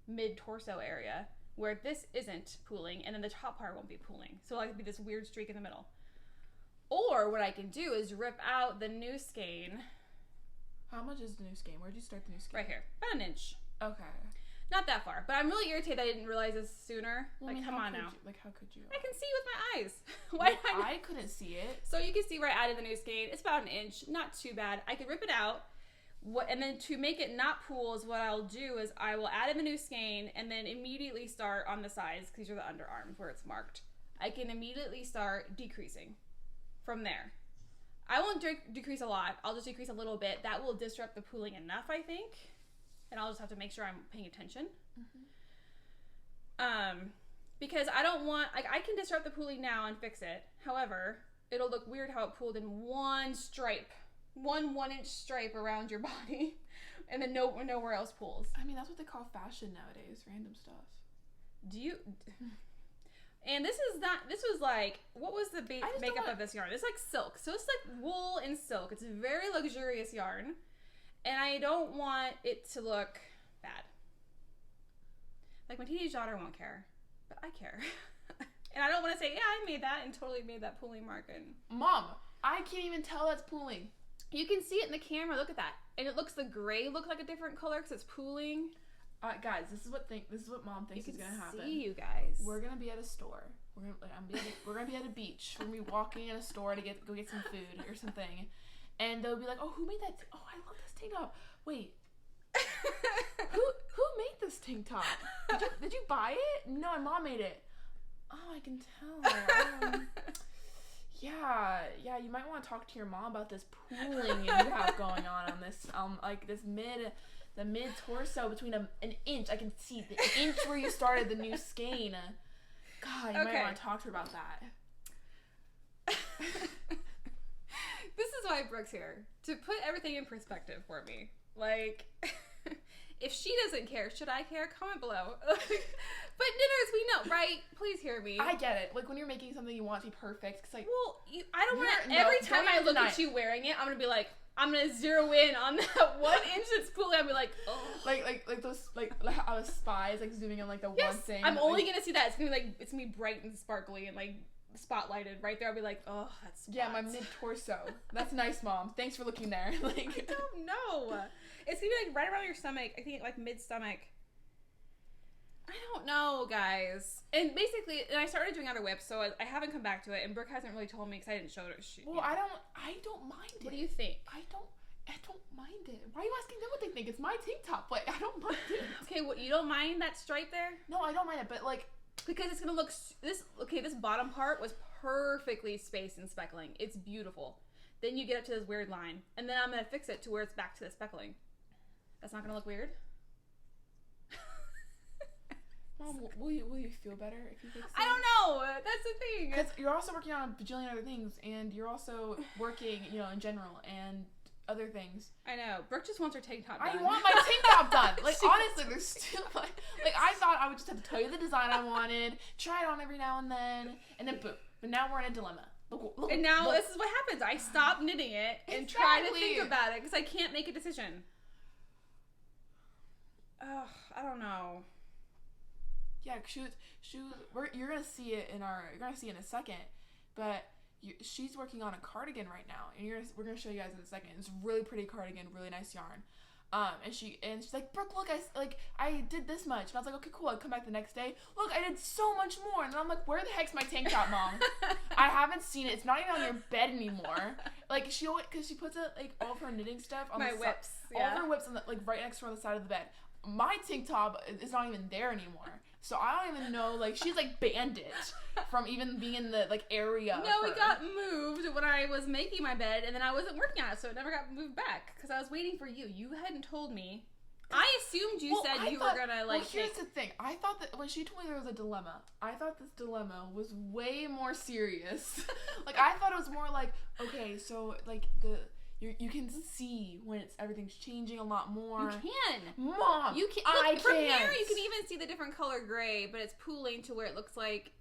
mid-torso area where this isn't pooling, and then the top part won't be pooling. So it'll be this weird streak in the middle. Or what I can do is rip out the new skein. How much is the new skein? Where'd you start the new skein? Right here. About an inch. Okay. Not that far. But I'm really irritated I didn't realize this sooner. Well, come on now. How could you? I can see with my eyes. Why I couldn't see it. So you can see where I added the new skein. It's about an inch. Not too bad. I could rip it out. And then to make it not pool is what I'll do is I will add in the new skein and then immediately start on the sides, because these are the underarms where it's marked. I can immediately start decreasing from there. I won't decrease a lot. I'll just decrease a little bit. That will disrupt the pooling enough, I think. And I'll just have to make sure I'm paying attention. Mm-hmm. Because I don't want, I can disrupt the pooling now and fix it. However, it'll look weird how it pooled in one stripe. One 1-inch stripe around your body. And then nowhere else pools. I mean, that's what they call fashion nowadays. Random stuff. And this was like, what was the makeup of this yarn? It's like silk. So it's like wool and silk. It's a very luxurious yarn. And I don't want it to look bad. Like, my teenage daughter won't care. But I care. And I don't want to say, yeah, I made that and totally made that pooling mark. And Mom, I can't even tell that's pooling. You can see it in the camera. Look at that. And the gray looks like a different color because it's pooling. Guys, this is what Mom thinks is gonna happen. See you guys. We're gonna be at a store. We're gonna be at a beach. We're gonna be walking in a store to go get some food or something, and they'll be like, "Oh, who made that? Oh, I love this tank top. Wait, who made this tank top? Did you buy it? No, my mom made it. Oh, I can tell. Yeah, you might want to talk to your mom about this pooling you have going on this like this the mid torso between an inch. I can see the inch where you started the new skein. God, you might want to talk to her about that. This is why Brooke's here, to put everything in perspective for me. Like, if she doesn't care, should I care? Comment below. But knitters, we know, right? Please hear me. I get it. Like, when you're making something you want to be perfect, because I don't want to. Every time I look at you wearing it, I'm gonna be like, I'm gonna zero in on that 1 inch that's pooling. I'm gonna be like, oh. Like those how a spy is like zooming in like the one thing. I'm only gonna see that. It's gonna be bright and sparkly and like spotlighted right there. I'll be like, oh, that's spots. Yeah, my mid torso. That's nice, Mom. Thanks for looking there. Like, I don't know. It's gonna be like right around your stomach. I think like mid stomach. I don't know, guys. And basically, I started doing other whips, so I haven't come back to it. And Brooke hasn't really told me because I didn't show her. I don't mind it. What do you think? I don't mind it. Why are you asking them what they think? It's my tank top. Like, I don't mind it. Okay, you don't mind that stripe there? No, I don't mind it, but like, because it's gonna look this bottom part was perfectly spaced in speckling. It's beautiful. Then you get up to this weird line, and then I'm gonna fix it to where it's back to the speckling. That's not gonna look weird. Mom, will you feel better if you fix it? I don't know. That's the thing. Because you're also working on a bajillion other things, and you're also working, in general, and other things. I know. Brooke just wants her tank top done. I want my tank top done. Like, honestly, there's still like I thought I would just have to tell you the design I wanted, try it on every now and then boom. But now we're in a dilemma. Look, this is what happens. I stop knitting it and try to think about it because I can't make a decision. Ugh, I don't know. Yeah, you're gonna see it in a second, but she's working on a cardigan right now, and we're gonna show you guys in a second. It's a really pretty cardigan, really nice yarn. And she's like, Brooke, look, I did this much, and I was like, okay, cool. I come back the next day, look, I did so much more, and I'm like, where the heck's my tank top, Mom? I haven't seen it. It's not even on your bed anymore. Like because she puts it like all of her knitting stuff on my the whips, all of her whips on the, like right next to her on the side of the bed. My tank top is not even there anymore. So I don't even know, like, she's, like, bandaged from even being in the, like, area. No, it got moved when I was making my bed, and then I wasn't working on it, so it never got moved back, because I was waiting for you. You hadn't told me. I assumed you said you were gonna, like, here's the thing. I thought that when she told me there was a dilemma, I thought this dilemma was way more serious. Like, I thought it was more like, okay, so, like, you can see when everything's changing a lot more. You can. Mom, you can. Look, from here, you can even see the different color gray, but it's pooling to where it looks like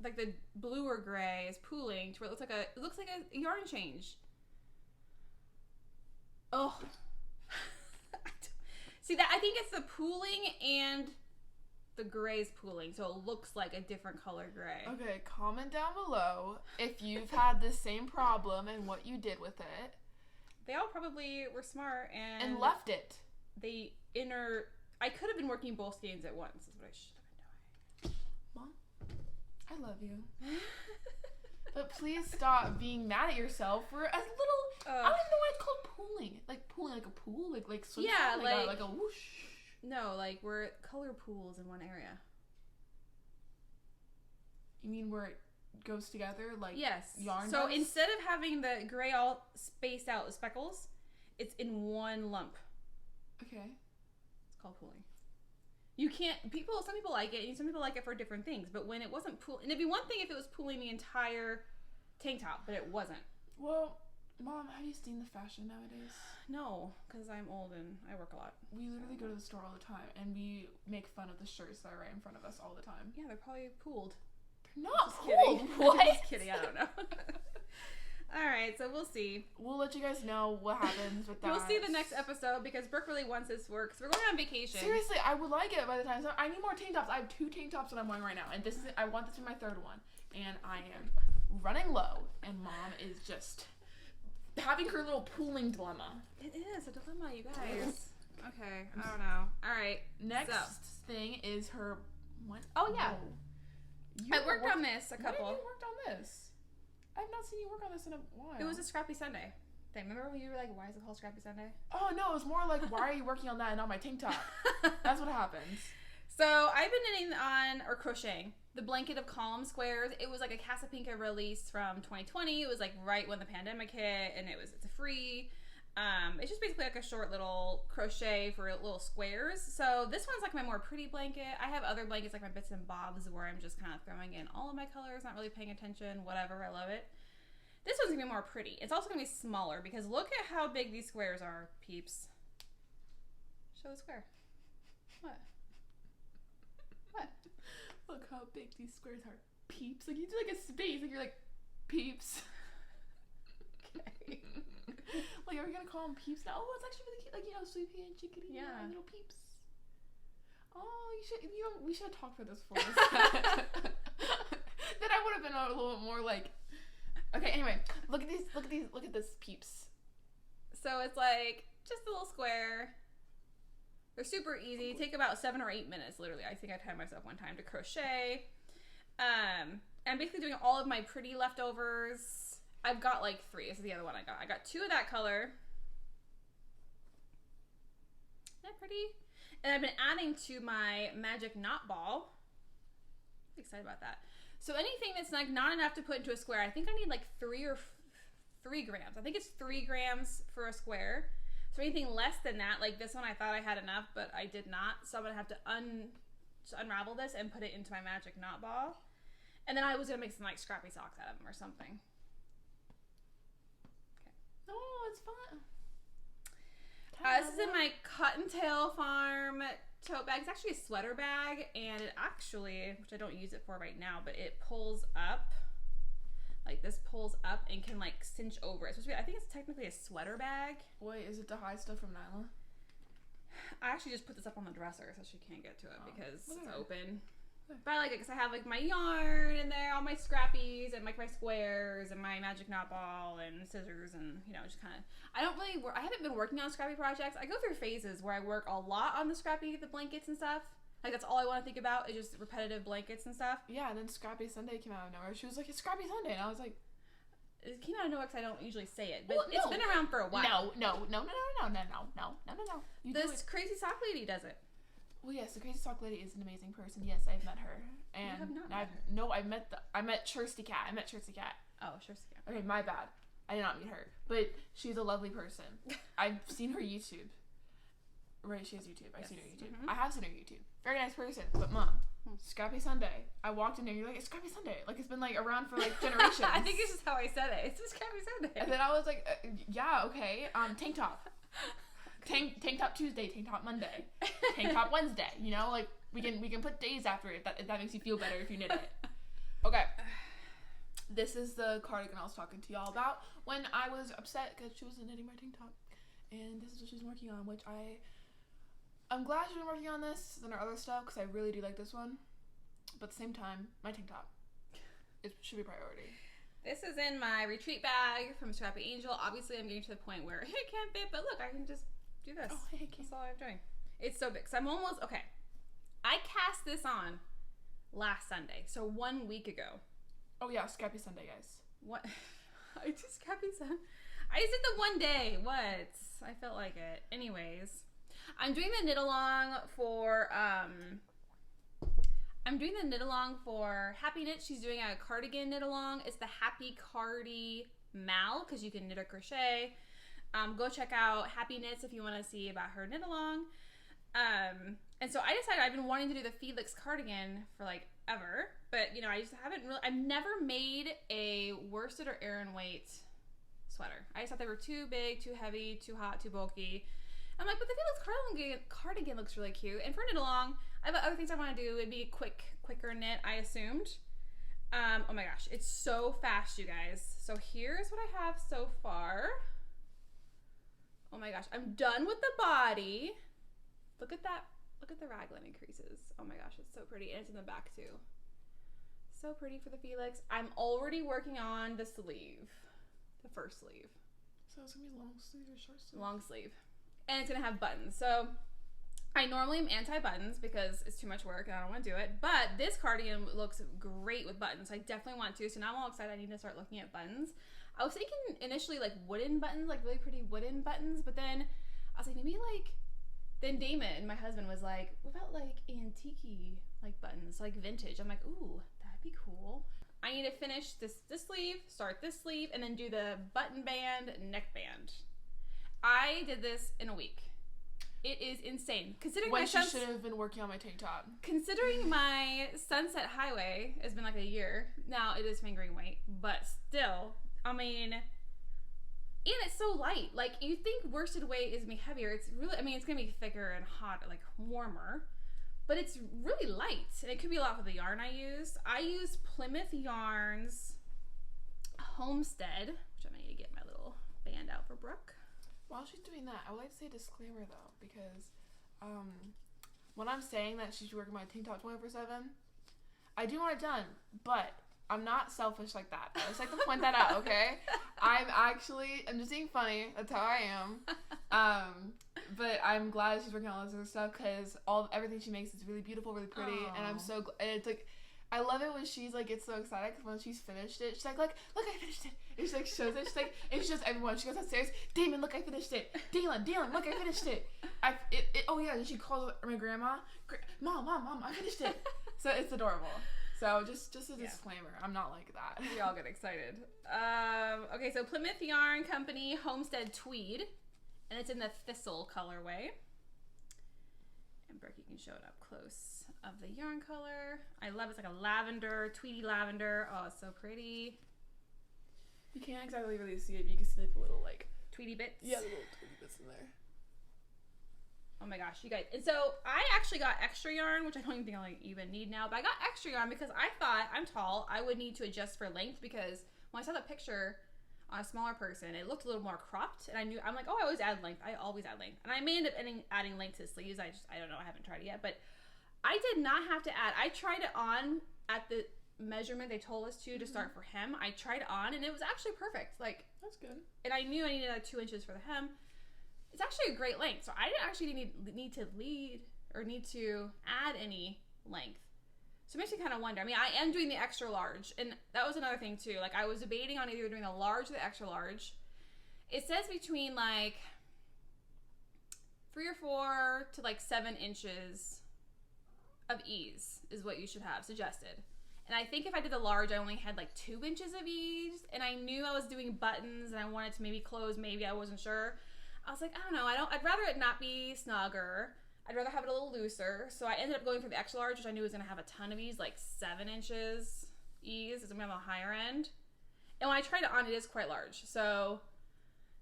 the bluer gray is pooling to where it looks like a yarn change. Oh. See that? I think it's the pooling and the gray's pooling, so it looks like a different color gray. Okay, comment down below if you've had the same problem and what you did with it. They all probably were smart and left it. I could have been working both skeins at once, is what I should have been doing. Mom, I love you. But please stop being mad at yourself for a little, I don't even know why it's called pooling. Like pooling like a pool? Like swim, yeah, like a whoosh. No, like we're color pools in one area. You mean where it goes together, like yes. Yarn? So does? Instead of having the gray all spaced out with speckles, it's in one lump. Okay. It's called pooling. You can't. Some people like it, and some people like it for different things. But when it wasn't pooling, and it'd be one thing if it was pooling the entire tank top, but it wasn't. Well, Mom, have you seen the fashion nowadays? No, because I'm old and I work a lot. We literally go to the store all the time, and we make fun of the shirts that are right in front of us all the time. Yeah, they're probably pooled. They're not pooled. What? I'm just kidding. I don't know. All right, so we'll see. We'll let you guys know what happens with that. We'll see the next episode because Brooke really wants this work. So we're going on vacation. Seriously, I would like it by the time. So I need more tank tops. I have 2 tank tops that I'm wearing right now, and I want this to be my 3rd one. And I am running low, and Mom is just having her little pooling dilemma. It is a dilemma, you guys. Okay, I don't know. All right, next thing is her. What? Oh yeah, I worked on this a couple. When have you worked on this? I've not seen you work on this in a while. It was a Scrappy Sunday thing. Remember when you were like, "Why is it called Scrappy Sunday?" Oh no, it was more like, "Why are you working on that and not my tank top?" That's what happens. So I've been knitting or crocheting the blanket of calm squares. It was like a Casapinka release from 2020. It was like right when the pandemic hit, and it's a free. It's just basically like a short little crochet for little squares. So this one's like my more pretty blanket. I have other blankets like my bits and bobs where I'm just kind of throwing in all of my colors, not really paying attention, whatever. I love it. This one's gonna be more pretty. It's also gonna be smaller because look at how big these squares are, peeps. Show the square. What? What? Look how big these squares are, peeps. Like you do like a space, like you're like, peeps. Okay. Like, are we gonna call them peeps now? Oh, it's actually really cute. Like, SweetPea and Chickadee. Yeah, little peeps. Oh, we should have talked for this before. Then I would have been a little bit more like. Okay, anyway, look at this peeps. So it's like just a little square. They're super easy. Take about 7 or 8 minutes, literally. I think I timed myself one time to crochet. I'm basically doing all of my pretty leftovers. I've got like 3. This is the other one I got. I got 2 of that color. Isn't that pretty? And I've been adding to my magic knot ball. I'm excited about that. So anything that's like not enough to put into a square, I think I need like 3 grams. I think it's 3 grams for a square. So anything less than that, like this one, I thought I had enough, but I did not. So I'm gonna have to unravel this and put it into my magic knot ball. And then I was gonna make some like scrappy socks out of them or something. Oh, it's fun. This is in my Cottontail Farm tote bag. It's actually a sweater bag, and it actually, which I don't use it for right now, but it pulls up. Like this pulls up and can like cinch over. It's supposed to be, I think it's technically a sweater bag. Wait, is it to hide stuff from Nyla? I actually just put this up on the dresser so she can't get to it because it's open. But I like it because I have like my yarn in there, all my scrappies and like my squares and my magic knot ball and scissors and just kind of. I haven't been working on scrappy projects. I go through phases where I work a lot on the blankets and stuff. Like that's all I want to think about is just repetitive blankets and stuff. Yeah, and then Scrappy Sunday came out of nowhere. She was like, "It's Scrappy Sunday," and I was like, "It came out of nowhere because I don't usually say it, but it's been around for a while." No. This crazy sock lady does it. Well, yes, the crazy sock lady is an amazing person. Yes, I've met her. And you have not met her. No, I met Chirsty Cat. Oh, Chirsty Cat. Okay, my bad. I did not meet her, but she's a lovely person. I've seen her YouTube. Right, she has YouTube. I've seen her YouTube. Mm-hmm. I have seen her YouTube. Very nice person. But Mom, Scrappy Sunday. I walked in there. You're like, it's Scrappy Sunday. Like it's been like around for like generations. I think it's just how I said it. It's just Scrappy Sunday. And then I was like, yeah, okay. Tank top. Tank top Tuesday. Tank top Monday. Tank top Wednesday. Like we can put days after it if that makes you feel better if you knit it. Okay. This is the cardigan I was talking to y'all about when I was upset because she wasn't knitting my tank top, and this is what she's working on, which I'm glad she's been working on this than her other stuff because I really do like this one. But at the same time, my tank top, it should be a priority. This is in my retreat bag from Scrappy Angel. Obviously, I'm getting to the point where it can't fit, but look, I can just do this. Oh, hey, that's all I'm doing. It's so big. So I'm almost, okay. I cast this on last Sunday, so 1 week ago. Oh yeah, Scrappy Sunday, guys. What? I just Scrappy Sunday. I just did the one day. What? I felt like it. Anyways. I'm doing the knit along for Happy Knit. She's doing a cardigan knit along. It's the Happy Cardi Mal because you can knit or crochet. Go check out Happy Knits if you want to see about her knit along. And so I decided I've been wanting to do the Felix cardigan for like ever, but I just haven't really. I've never made a worsted or Aran weight sweater. I just thought they were too big, too heavy, too hot, too bulky. I'm like, but the Felix cardigan looks really cute. And for knit along, I have other things I want to do. It'd be a quicker knit, I assumed. Oh my gosh, it's so fast, you guys. So here's what I have so far. Oh my gosh, I'm done with the body. Look at that. Look at the raglan increases. Oh my gosh, it's so pretty. And it's in the back too. So pretty for the Felix. I'm already working on the sleeve. The first sleeve. So it's going to be long sleeve or short sleeve? Long sleeve. And it's going to have buttons. So I normally am anti-buttons because it's too much work and I don't want to do it. But this cardigan looks great with buttons. I definitely want to. So now I'm all excited. I need to start looking at buttons. I was thinking initially like wooden buttons, like really pretty wooden buttons. But then I was like, maybe like... Then Damon, my husband, was like, what about like antique like buttons, like vintage? I'm like, ooh, that'd be cool. I need to finish this sleeve, start this sleeve, and then do the button band, neckband. I did this in a week. It is insane. Considering when she should have been working on my tank top. Considering my Sunset Highway has been like a year. Now it is fingering weight, but still, I mean... And it's so light. Like, you think worsted weight is going to be heavier. It's really, I mean, it's going to be thicker and hot, like warmer. But it's really light. And it could be a lot for the yarn I use. I use Plymouth Yarns Homestead, which I'm going to get my little band out for Brooke. While she's doing that, I would like to say a disclaimer, though. Because when I'm saying that she's working my tank top 24/7, I do want it done. But... I'm not selfish like that. I just like to point that out, okay? I'm just being funny. That's how I am. But I'm glad she's working on all this other stuff because everything she makes is really beautiful, really pretty. Aww. And I'm so and it's like, I love it when she's like, gets so excited because when she's finished it, she's like, look, I finished it. And she like shows it. She's like, and she shows everyone. She goes upstairs, Damon, look, I finished it. Dylan, look, I finished it. Oh yeah, and she calls my grandma, Mom, I finished it. So it's adorable. So just a disclaimer, I'm not like that. We all get excited. Okay, so Plymouth Yarn Company Homestead Tweed, and it's in the Thistle colorway. And Brooke, you can show it up close of the yarn color. I love it. It's like a lavender, tweedy lavender. Oh, it's so pretty. You can't exactly really see it, but you can see like the little like tweedy bits. Yeah, the little tweedy bits in there. Oh my gosh, you guys. And so I actually got extra yarn, which I don't even think I even need now, but I got extra yarn because I thought, I'm tall, I would need to adjust for length because when I saw the picture on a smaller person, it looked a little more cropped, and I'm like, oh, I always add length. And I may end up adding length to the sleeves. I don't know, I haven't tried it yet, but I did not have to add. I tried it on at the measurement they told us to start for hem. I tried it on and it was actually perfect. Like, that's good. And I knew I needed like 2 inches for the hem. It's actually a great length. So I didn't actually need to add any length. So it makes me kind of wonder. I mean, I am doing the extra large, and that was another thing too. Like, I was debating on either doing the large or the extra large. It says between like 3 or 4 to like 7 inches of ease is what you should have suggested. And I think if I did the large, I only had like 2 inches of ease, and I knew I was doing buttons and I wanted to maybe close, maybe I wasn't sure. I was like, I don't know, I'd rather it not be snugger. I'd rather have it a little looser. So I ended up going for the extra large, which I knew was going to have a ton of ease, like 7 inches ease. It's going to be on the higher end. And when I tried it on, it is quite large. So,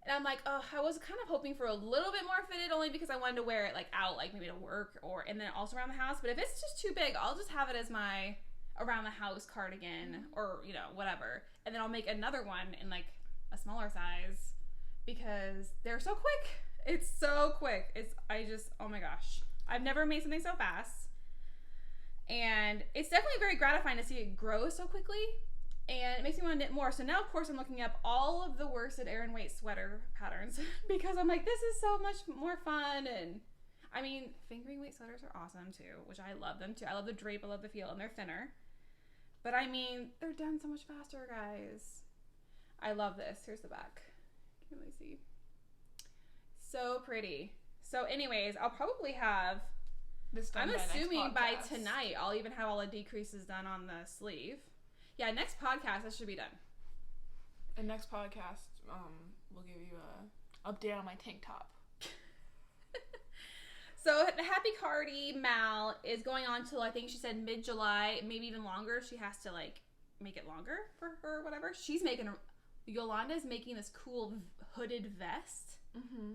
and I'm like, oh, I was kind of hoping for a little bit more fitted, only because I wanted to wear it like out, like maybe to work and then also around the house. But if it's just too big, I'll just have it as my around the house cardigan or, whatever. And then I'll make another one in like a smaller size because they're so quick. It's so quick. Oh my gosh. I've never made something so fast. And it's definitely very gratifying to see it grow so quickly. And it makes me want to knit more. So now, of course, I'm looking up all of the worsted Aran weight sweater patterns because I'm like, this is so much more fun. And I mean, fingering weight sweaters are awesome too, which I love them too. I love the drape, I love the feel, and they're thinner. But I mean, they're done so much faster, guys. I love this. Here's the back. Can you see? So pretty. So anyways, I'll probably have this done. I'm assuming by tonight I'll even have all the decreases done on the sleeve. Yeah, next podcast that should be done. And next podcast, we'll give you a update on my tank top. So the Happy Cardi Mal is going on till I think she said mid-July, maybe even longer. She has to like make it longer for her, whatever. Yolanda's making this cool hooded vest. Mm-hmm.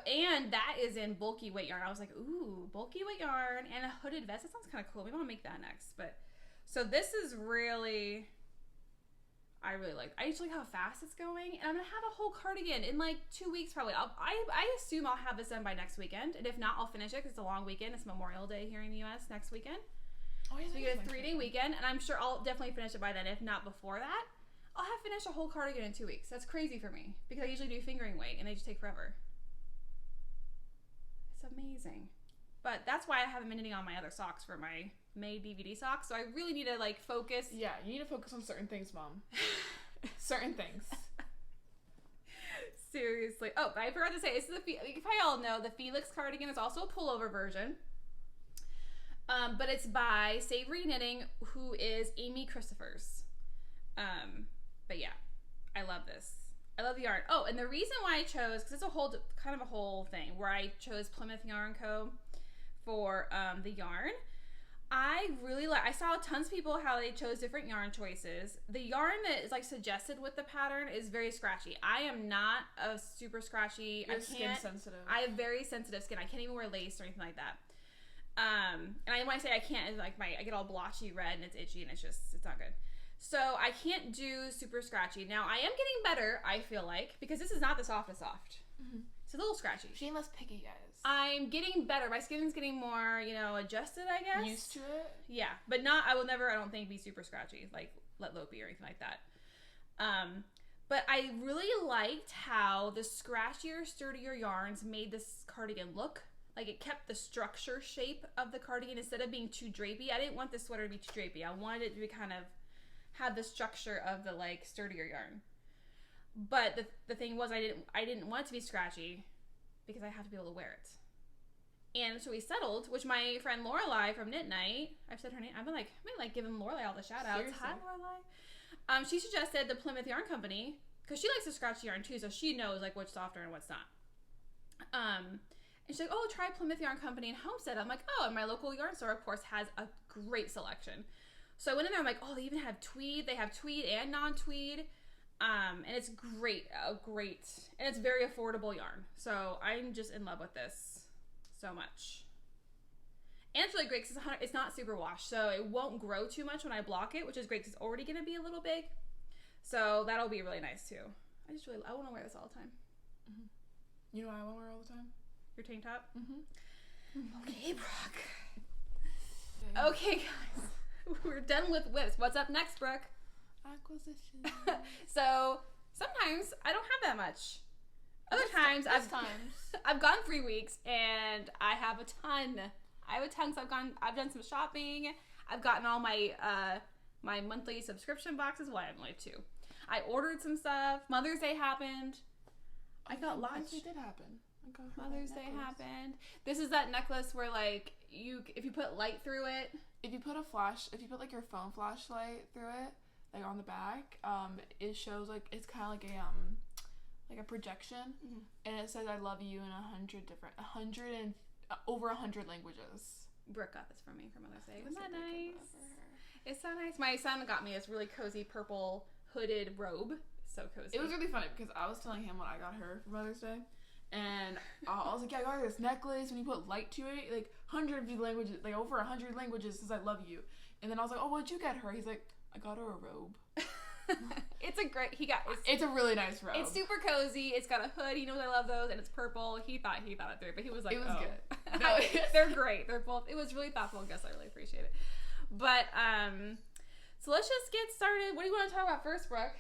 And that is in bulky weight yarn. I was like, ooh, bulky weight yarn and a hooded vest. That sounds kind of cool. Maybe I'll make that next. But so this is really, I really like. I just like how fast it's going, and I'm gonna have a whole cardigan in like 2 weeks probably. I assume I'll have this done by next weekend, and if not, I'll finish it because it's a long weekend. It's Memorial Day here in the U.S. next weekend. Oh, yeah, so you get a 3-day weekend, and I'm sure I'll definitely finish it by then. If not before that, I'll have finished a whole cardigan in 2 weeks. That's crazy for me because I usually do fingering weight, and they just take forever. It's amazing. But that's why I haven't been knitting on my other socks for my May DVD socks. So I really need to like focus. Yeah, you need to focus on certain things, Mom. Certain things. Seriously. Oh, I forgot to say, this is if I all know, the Felix Cardigan is also a pullover version. But it's by Savory Knitting, who is Amy Christophers. But yeah, I love this. I love the yarn. Oh, and the reason why I chose, because it's a whole thing, where I chose Plymouth Yarn Co. for the yarn. I saw tons of people how they chose different yarn choices. The yarn that is like suggested with the pattern is very scratchy. I am not a super scratchy. You're skin sensitive. I have very sensitive skin. I can't even wear lace or anything like that. And when I say I can't, it's like I get all blotchy red and it's itchy and it's not good. So I can't do super scratchy. Now I am getting better, I feel like, because this is not the softest soft. Mm-hmm. It's a little scratchy. She ain't less picky, guys. I'm getting better. My skin's getting more, adjusted, I guess. Used to it? Yeah. But I will never, I don't think, be super scratchy, like Let Lope be or anything like that. But I really liked how the scratchier, sturdier yarns made this cardigan look. Like, it kept the structure shape of the cardigan instead of being too drapey. I didn't want this sweater to be too drapey. I wanted it to be kind of have the structure of the, like, sturdier yarn. But the thing was, I didn't want it to be scratchy because I have to be able to wear it. And so we settled, which my friend Lorelei from Knit Night, I've said her name, I'm giving Lorelei all the shout outs. Hi, Lorelei. She suggested the Plymouth Yarn Company because she likes to scratch yarn too, so she knows like what's softer and what's not. And she's like, oh, try Plymouth Yarn Company in Homestead. I'm like, oh, and my local yarn store, of course, has a great selection. So I went in there, I'm like, oh, they even have tweed. They have tweed and non-tweed. And it's great, and it's very affordable yarn. So I'm just in love with this so much. And it's really great because it's not super washed, so it won't grow too much when I block it, which is great because it's already going to be a little big. So that'll be really nice too. I want to wear this all the time. Mm-hmm. You know what I want to wear all the time? Your tank top? Mm-hmm. Okay, Brooke. Okay, guys. We're done with whips. What's up next, Brooke? Acquisition. So, sometimes I don't have that much. Other times, I've gone 3 weeks, and I have a ton. So I've done some shopping. I've gotten all my my monthly subscription boxes. Well, I have like 2. I ordered some stuff. Mother's Day happened. I got lunch. Mother's Day did happen. Mother's Day happened. This is that necklace where like if you put light through it. If you put like your phone flashlight through it, like on the back, it shows like it's kind of like a projection, and it says "I love you" in over 100 languages. Brooke got this for me for Mother's Day. Isn't that nice? It's so nice. My son got me this really cozy purple hooded robe. So cozy. It was really funny because I was telling him what I got her for Mother's Day, and I was like, "Yeah, I got her this necklace. When you put light to it, like 100 languages, like over 100 languages, says I love you." And then I was like, "Oh, what'd you get her?" He's like, "I got her a robe." It's a really nice robe. It's super cozy. It's got a hood. He knows I love those, and it's purple. He thought it through, but he was like, "It was good." No, they're great. They're both. It was really thoughtful. I guess I really appreciate it. But so let's just get started. What do you want to talk about first, Brooke?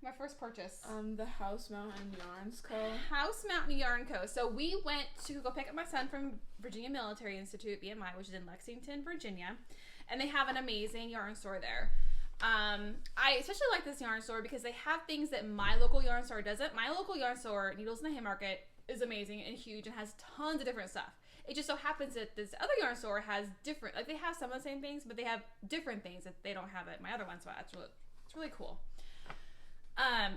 My first purchase. The House Mountain Yarns Co. House Mountain Yarn Co. So we went to go pick up my son from Virginia Military Institute, BMI, which is in Lexington, Virginia, and they have an amazing yarn store there. I especially like this yarn store because they have things that my local yarn store doesn't. My local yarn store, Needles in the Haymarket, is amazing and huge and has tons of different stuff. It just so happens that this other yarn store has different, like they have some of the same things, but they have different things that they don't have at my other one. So it's really cool.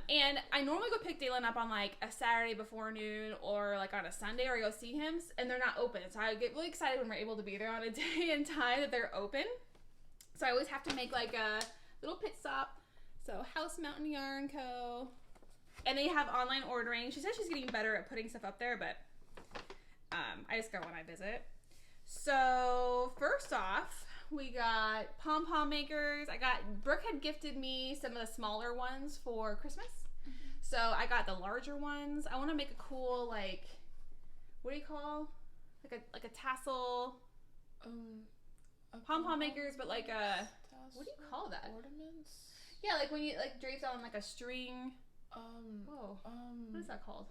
And I normally go pick Dalen up on like a Saturday before noon or like on a Sunday, or I go see him, and they're not open. So I get really excited when we're able to be there on a day and time that they're open. So I always have to make like a little pit stop. So House Mountain Yarn Co. And they have online ordering. She says she's getting better at putting stuff up there, but I just go when I visit. So first off, we got pom-pom makers. Brooke had gifted me some of the smaller ones for Christmas. So I got the larger ones. I want to make a cool, like, what do you call? Like a tassel. Pom-pom makers, but like a, what do you call that? Ornaments? Yeah, like when you like drapes on like a string. What is that called?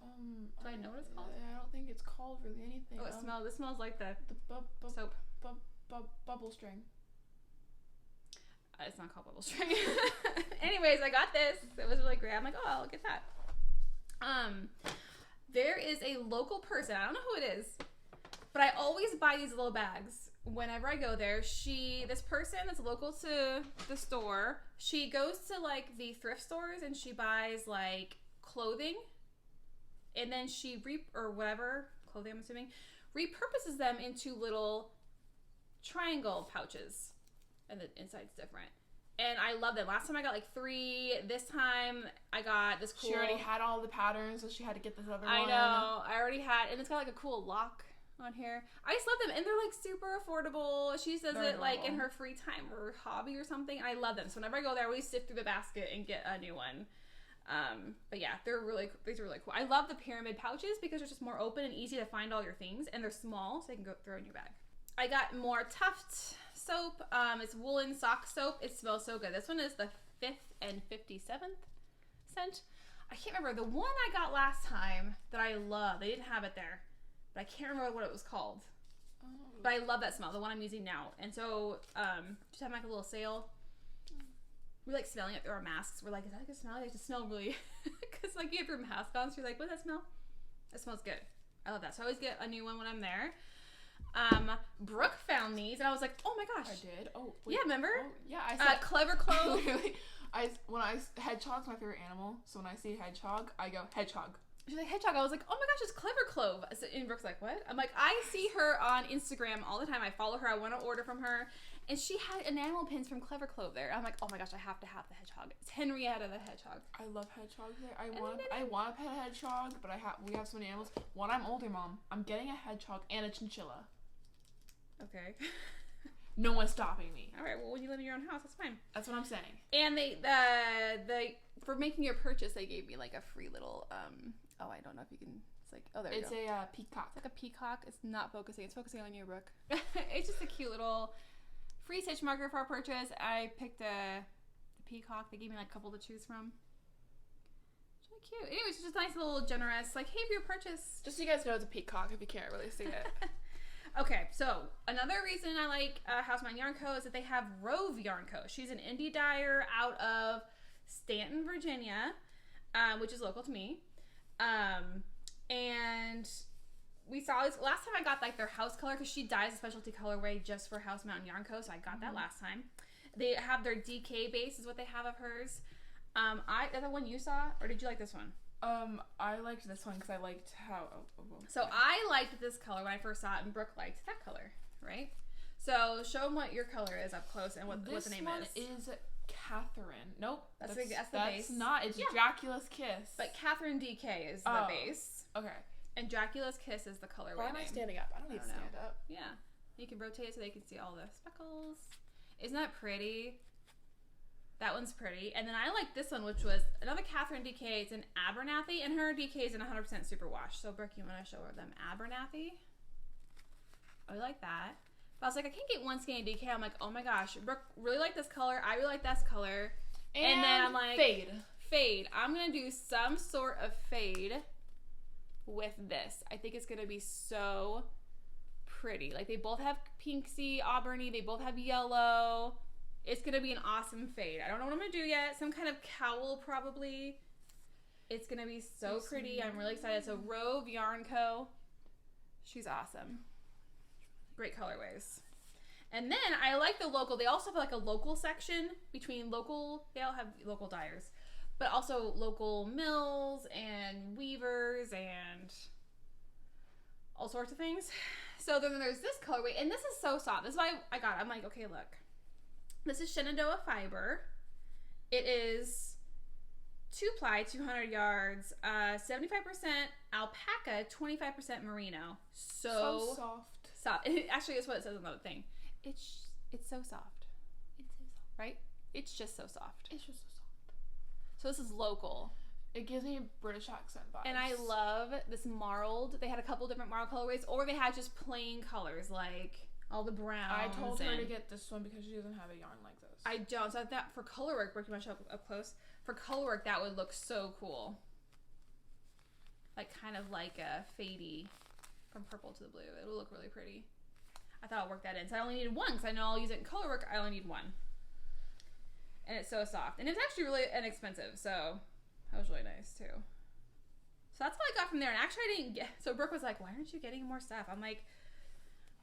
Do I know what it's called? I don't think it's called really anything. Oh, it smells like the soap. Bubble string. It's not called bubble string. Anyways, I got this. It was really great. I'm like, oh, I'll get that. There is a local person. I don't know who it is, but I always buy these little bags whenever I go there. This person that's local to the store, she goes to like the thrift stores and she buys like clothing, and then she clothing I'm assuming, repurposes them into little triangle pouches, and the inside's different. And I love them. Last time I got like 3. This time I got this cool. She already had all the patterns, so she had to get this other one. I know. I already had, and it's got like a cool lock on here. I just love them, and they're like super affordable. She does it like in her free time or hobby or something. I love them. So whenever I go there, I always sift through the basket and get a new one. But yeah, these are really cool. I love the pyramid pouches because they're just more open and easy to find all your things, and they're small, so they can go throw in your bag. I got more Tuft soap. It's woolen sock soap. It smells so good. This one is the 5th and 57th scent. I can't remember. The one I got last time that I love, they didn't have it there, but I can't remember what it was called. But I love that smell, the one I'm using now. And so, just having like a little sale. We like smelling it through our masks. We're like, is that a good smell? It just smell really, because like you have your mask on, so you're like, what does that smell? It smells good. I love that. So I always get a new one when I'm there. Brooke found these, and I was like, oh my gosh. I did? Oh, wait. Yeah, remember? Oh, yeah, I said. Clever Clove. Hedgehog's my favorite animal, so when I see hedgehog, I go, hedgehog. She's like, hedgehog. I was like, oh my gosh, it's Clever Clove. And Brooke's like, what? I'm like, I see her on Instagram all the time. I follow her. I want to order from her. And she had enamel pins from Clever Clove there. I'm like, oh my gosh, I have to have the hedgehog. It's Henrietta the hedgehog. I love hedgehogs there. I want to pet a hedgehog, but we have so many animals. When I'm older, Mom, I'm getting a hedgehog and a chinchilla. Okay. No one's stopping me. All right. Well, when you live in your own house, that's fine. That's what I'm saying. And they for making your purchase, they gave me like a free little I don't know if you can. It's like there you go. It's a peacock. It's like a peacock. It's not focusing. It's focusing on you, Brooke. It's just a cute little free stitch marker for our purchase. I picked the peacock. They gave me like a couple to choose from. It's really cute. Anyways, it's just a nice little generous, like, hey, for your purchase. Just so you guys know, it's a peacock if you can't really see it. Okay, so another reason I like Homestead Yarn Co. is that they have Roeve Yarn Co. She's an indie dyer out of Stanton, Virginia, which is local to me. And we saw this last time I got like their house color, because she dyes a specialty colorway just for House Mountain Yarn Co. So I got that last time. They have their DK base is what they have of hers. Is that one you saw, or did you like this one? I liked this one because I liked how. So I liked this color when I first saw it, and Brooke liked that color, right? So show them what your color is up close and what the name is. This one is Catherine. Nope, that's the base. That's not. It's Dracula's Kiss. But Catherine DK is the base. Okay. And Dracula's Kiss is the colorway. Why am I standing up? I don't need to stand up. Yeah. You can rotate it so they can see all the speckles. Isn't that pretty? That one's pretty. And then I like this one, which was another Catherine DK. It's an Abernathy, and her DK is in 100% superwash. So, Brooke, you want to show her them Abernathy? I like that. But I was like, I can't get one skinny DK. I'm like, oh my gosh. Brooke really like this color. I really like this color. And then I'm like, Fade. I'm going to do some sort of fade with this. I think it's going to be so pretty. Like, they both have pinksy, auburny. They both have yellow. It's going to be an awesome fade. I don't know what I'm going to do yet. Some kind of cowl, probably. It's going to be so pretty. I'm really excited. So, Roeve Yarn Co. She's awesome. Great colorways. And then, I like the local. They also have, like, a local section between local. They all have local dyers. But also local mills and weavers and all sorts of things. So, then there's this colorway. And this is so soft. This is why I got it. I'm like, okay, look. This is Shenandoah fiber. It is 2-ply, 200 yards, 75% alpaca, 25% merino. So soft. It actually is what it says on the thing. It's so soft. It's so soft, right? It's just so soft. It's just so soft. So this is local. It gives me a British accent vibes. And I love this marled. They had a couple different marled colorways, or they had just plain colors like all the browns. I told her to get this one because she doesn't have a yarn like this. I don't. So I thought for color work, pretty much up close. For color work, that would look so cool. Like kind of like a fadey from purple to the blue. It would look really pretty. I thought I'd work that in. So I only needed one because I know I'll use it in color work. I only need one. And it's so soft. And it's actually really inexpensive. So that was really nice too. So that's what I got from there. And actually I didn't get... So Brooke was like, why aren't you getting more stuff? I'm like...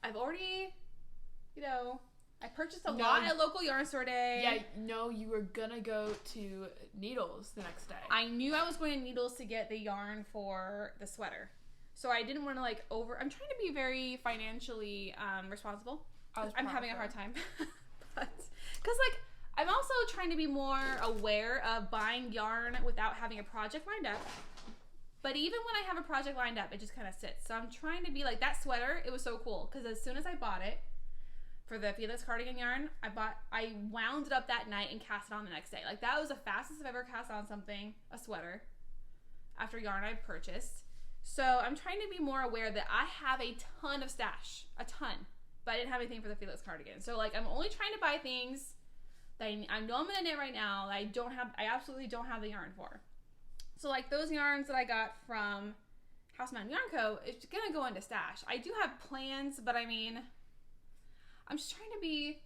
I've already, I purchased a lot at local yarn store day. Yeah, no, you were gonna go to Needles the next day. I knew I was going to Needles to get the yarn for the sweater. So I didn't want to I'm trying to be very financially responsible. I'm having a hard time. Because I'm also trying to be more aware of buying yarn without having a project lined up. But even when I have a project lined up, it just kind of sits. So I'm trying to be like, that sweater, it was so cool. Because as soon as I bought it for the Felix Cardigan yarn, I wound it up that night and cast it on the next day. Like, that was the fastest I've ever cast on something, a sweater, after yarn I've purchased. So I'm trying to be more aware that I have a ton of stash. A ton. But I didn't have anything for the Felix Cardigan. So, I'm only trying to buy things that I know I'm going to knit right now that I absolutely don't have the yarn for. So, those yarns that I got from House Mountain Yarn Co., it's going to go into stash. I do have plans, but I'm just trying to be...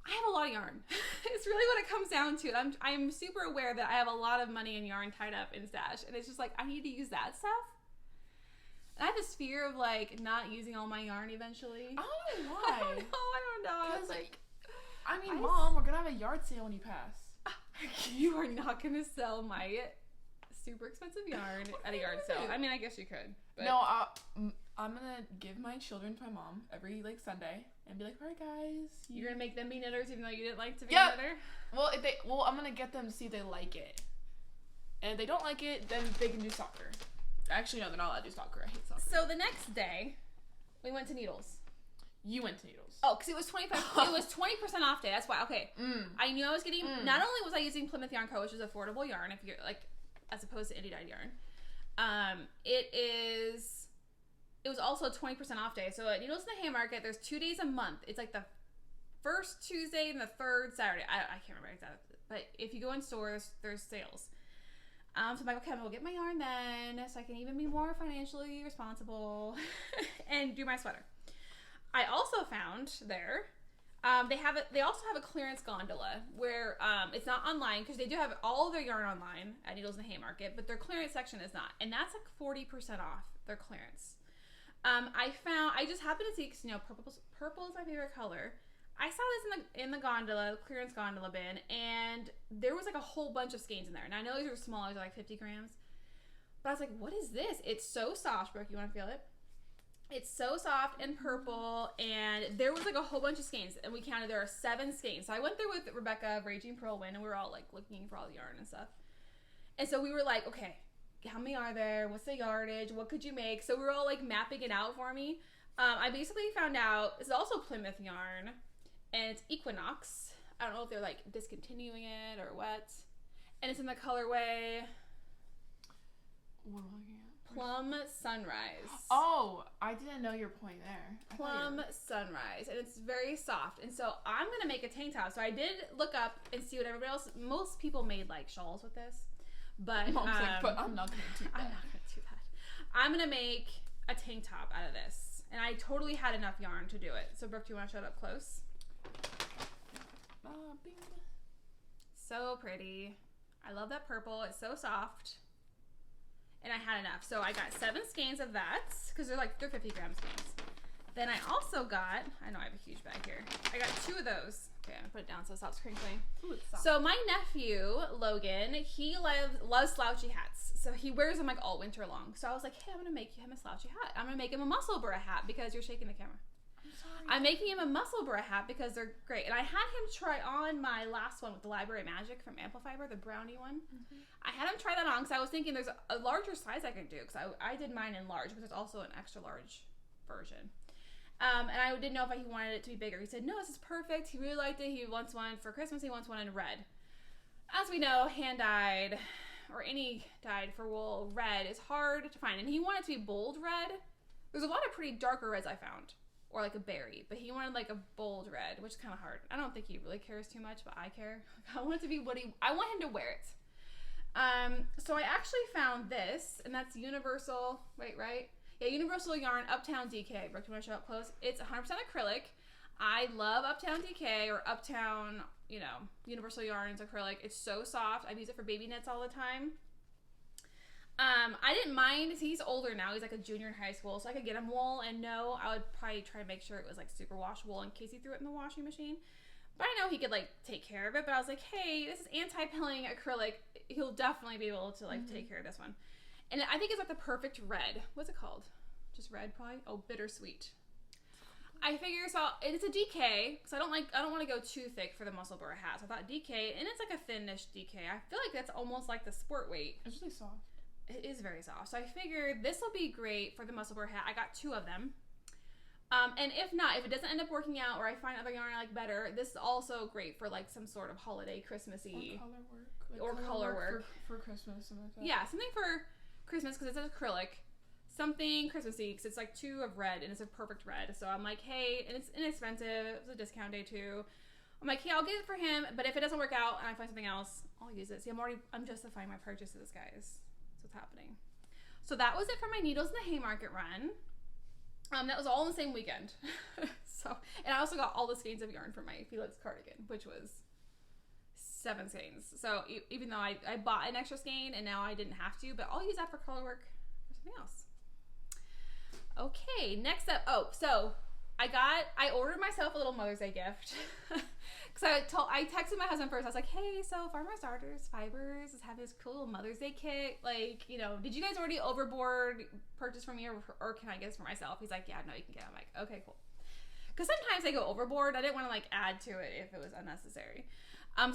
I have a lot of yarn. It's really what it comes down to. I'm super aware that I have a lot of money and yarn tied up in stash. And it's just I need to use that stuff. And I have this fear of, not using all my yarn eventually. I don't know why. I don't know. It's Mom, we're going to have a yard sale when you pass. You are not going to sell my... super expensive yarn at a yard sale. I mean, I guess you could. But... No, I'm gonna give my children to my mom every Sunday and be like, "All right, guys." You're gonna make them be knitters, even though you didn't like to be a knitter. Well, I'm gonna get them to see if they like it, and if they don't like it, then they can do soccer. Actually, no, they're not allowed to do soccer. I hate soccer. So the next day, we went to Needles. You went to Needles. Oh, because it was 25. It was 20% off day. That's why. Okay. I knew I was getting. Not only was I using Plymouth Yarn Co., which is affordable yarn, if you're as opposed to indie dyed yarn. It was also a 20% off day. So at Needles in the Haymarket, there's 2 days a month. It's the first Tuesday and the third Saturday. I can't remember exactly, but if you go in stores, there's sales. So I'm like, okay, I'm gonna get my yarn then, so I can even be more financially responsible and do my sweater. I also found there, they also have a clearance gondola where it's not online, because they do have all of their yarn online at Needles in the Haymarket, but their clearance section is not, and that's like 40% off their clearance. I just happened to see, because, you know, purple is my favorite color. I saw this in the gondola, clearance gondola bin, and there was like a whole bunch of skeins in there. And I know these are small, these are like 50 grams. But I was like, what is this? It's so soft, Brooke. You want to feel it? It's so soft and purple, and there was like a whole bunch of skeins, and we counted there are 7 skeins. So I went there with Rebecca of Raging Pearl Wind, and we were all like looking for all the yarn and stuff. And so we were like, okay, how many are there? What's the yardage? What could you make? So we were all like mapping it out for me. I basically found out it's also Plymouth yarn. And it's Equinox. I don't know if they're like discontinuing it or what. And it's in the colorway. What am I looking at? Plum Sunrise. Oh, I didn't know your point there. Plum Sunrise. And it's very soft. And so I'm going to make a tank top. So I did look up and see what everybody else, most people made like shawls with this. But, but I'm not going to do that. I'm not going to do that. I'm going to make a tank top out of this. And I totally had enough yarn to do it. So Brooke, do you want to show it up close? Bing. So pretty. I love that purple. It's so soft. And I had enough. So I got 7 skeins of that, because they're 50 gram skeins. Then I also got, I know I have a huge bag here. I got 2 of those. Okay, I'm gonna put it down so it stops crinkling. Ooh, it's soft. So my nephew, Logan, he loves slouchy hats. So he wears them like all winter long. So I was like, hey, I'm gonna make him a slouchy hat. I'm gonna make him a Musselburgh hat, because you're shaking the camera. I'm making him a Musselburgh hat because they're great. And I had him try on my last one with the Library Magic from Amplifiber, the brownie one. Mm-hmm. I had him try that on because I was thinking there's a larger size I could do, because I did mine in large, but there's also an extra large version. And I didn't know if he wanted it to be bigger. He said, no, this is perfect. He really liked it. He wants one for Christmas. He wants one in red. As we know, hand-dyed or any dyed for wool red is hard to find. And he wanted it to be bold red. There's a lot of pretty darker reds I found. Or like a berry, but he wanted like a bold red, which is kind of hard. I don't think he really cares too much, but I care. I want it to be I want him to wear it. So I actually found this, and that's Universal, right? Yeah, Universal Yarn Uptown DK. Brooke, do you want to show up close? It's 100% acrylic. I love Uptown DK or Uptown, Universal Yarns acrylic. It's so soft. I've used it for baby knits all the time. I didn't mind. He's older now. He's like a junior in high school, so I could get him wool. And no, I would probably try to make sure it was like super washable in case he threw it in the washing machine. But I know he could like take care of it. But I was like, hey, this is anti-pilling acrylic. He'll definitely be able to like take care of this one. And I think it's like the perfect red. What's it called? Just red, probably. Oh, bittersweet. I figure so. It's a DK because I don't want to go too thick for the Musselburgh hat. So I thought DK, and it's like a thinnish DK. I feel like that's almost like the sport weight. It's really soft. It is very soft. So I figured this will be great for the Musselburgh hat. I got 2 of them. And if it doesn't end up working out or I find other yarn I like better, this is also great for like some sort of holiday Christmassy. Or color work. For Christmas. Something like that. Yeah, something for Christmas because it's acrylic. Something Christmassy because it's like 2 of red and it's a perfect red. So I'm like, hey, and it's inexpensive. It was a discount day too. I'm like, hey, I'll get it for him. But if it doesn't work out and I find something else, I'll use it. See, I'm justifying my purchases, guys. What's happening. So that was it for my Needles in the Haymarket run. That was all in the same weekend. And I also got all the skeins of yarn for my Felix Cardigan, which was 7 skeins. So even though I bought an extra skein and now I didn't have to, but I'll use that for color work or something else. Okay, next up. Oh, so I ordered myself a little Mother's Day gift. Because I texted my husband first. I was like, hey, so Farmer's Daughters Fibers is having this cool little Mother's Day kit. Like, did you guys already overboard purchase from me or can I get this for myself? He's like, yeah, no, you can get it. I'm like, okay, cool. Because sometimes they go overboard. I didn't want to like add to it if it was unnecessary.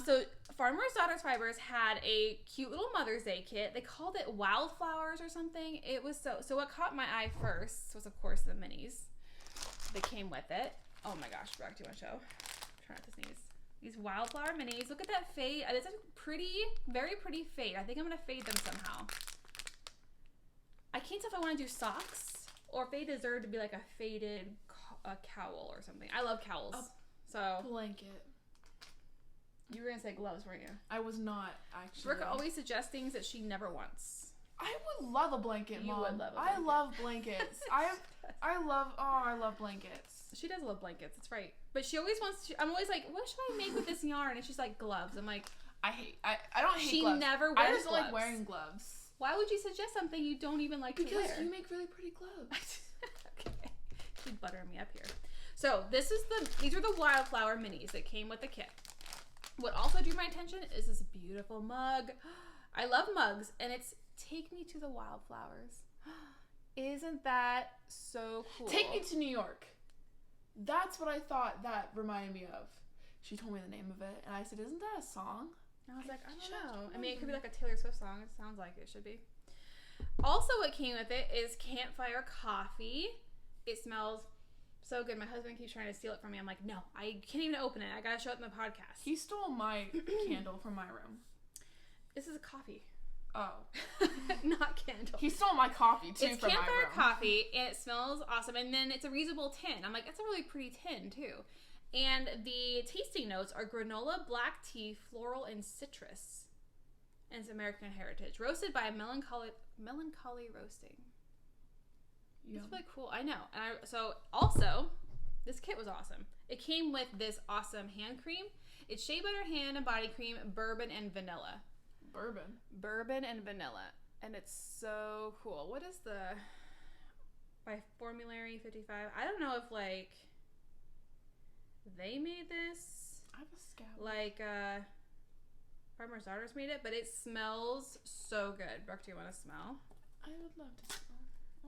So Farmer's Daughters Fibers had a cute little Mother's Day kit. They called it Wildflowers or something. It was so what caught my eye first was, of course, the minis that came with it. Oh my gosh, Brooke, do you want to show? Try not to sneeze. These wildflower minis. Look at that fade. It's a very pretty fade. I think I'm going to fade them somehow. I can't tell if I want to do socks or if they deserve to be like a faded cowl or something. I love cowls. So blanket. You were gonna say gloves, weren't you? I was not actually. Brooke always suggests things that she never wants. I would love a blanket, Mom. You would love a blanket. I love blankets. I love blankets. She does love blankets. That's right. But she always wants to. I'm always like, what should I make with this yarn? And she's like, gloves. I'm like, I don't hate gloves. She never wears I just gloves. like wearing gloves. Why would you suggest something you don't even like to wear? Because you make really pretty gloves. Okay. She's buttering me up here. So these are the wildflower minis that came with the kit. What also drew my attention is this beautiful mug. I love mugs, and it's Take Me to the Wildflowers. Isn't that so cool? Take Me to New York. That's what I thought that reminded me of. She told me the name of it, and I said, isn't that a song? I was like, I don't know. I mean, it could be like a Taylor Swift song. It sounds like it should be. Also, what came with it is campfire coffee. It smells so good. My husband keeps trying to steal it from me. I'm like, no, I can't even open it. I gotta show it in the podcast. He stole my candle from my room. This is a coffee. Oh. Not candle. He stole my coffee, too, it's from my room. It's campfire coffee, and it smells awesome. And then it's a reusable tin. I'm like, that's a really pretty tin, too. And the tasting notes are granola, black tea, floral, and citrus. And it's American heritage. Roasted by melancholy roasting. It's really cool. I know. And so also, this kit was awesome. It came with this awesome hand cream. It's shea butter, hand and body cream, bourbon, and vanilla. Bourbon and vanilla. And it's so cool. What is by Formulary 55? I don't know if, like, they made this. I have a scab. Like, Farmer's Daughters made it, but it smells so good. Brooke, do you want to smell? I would love to smell.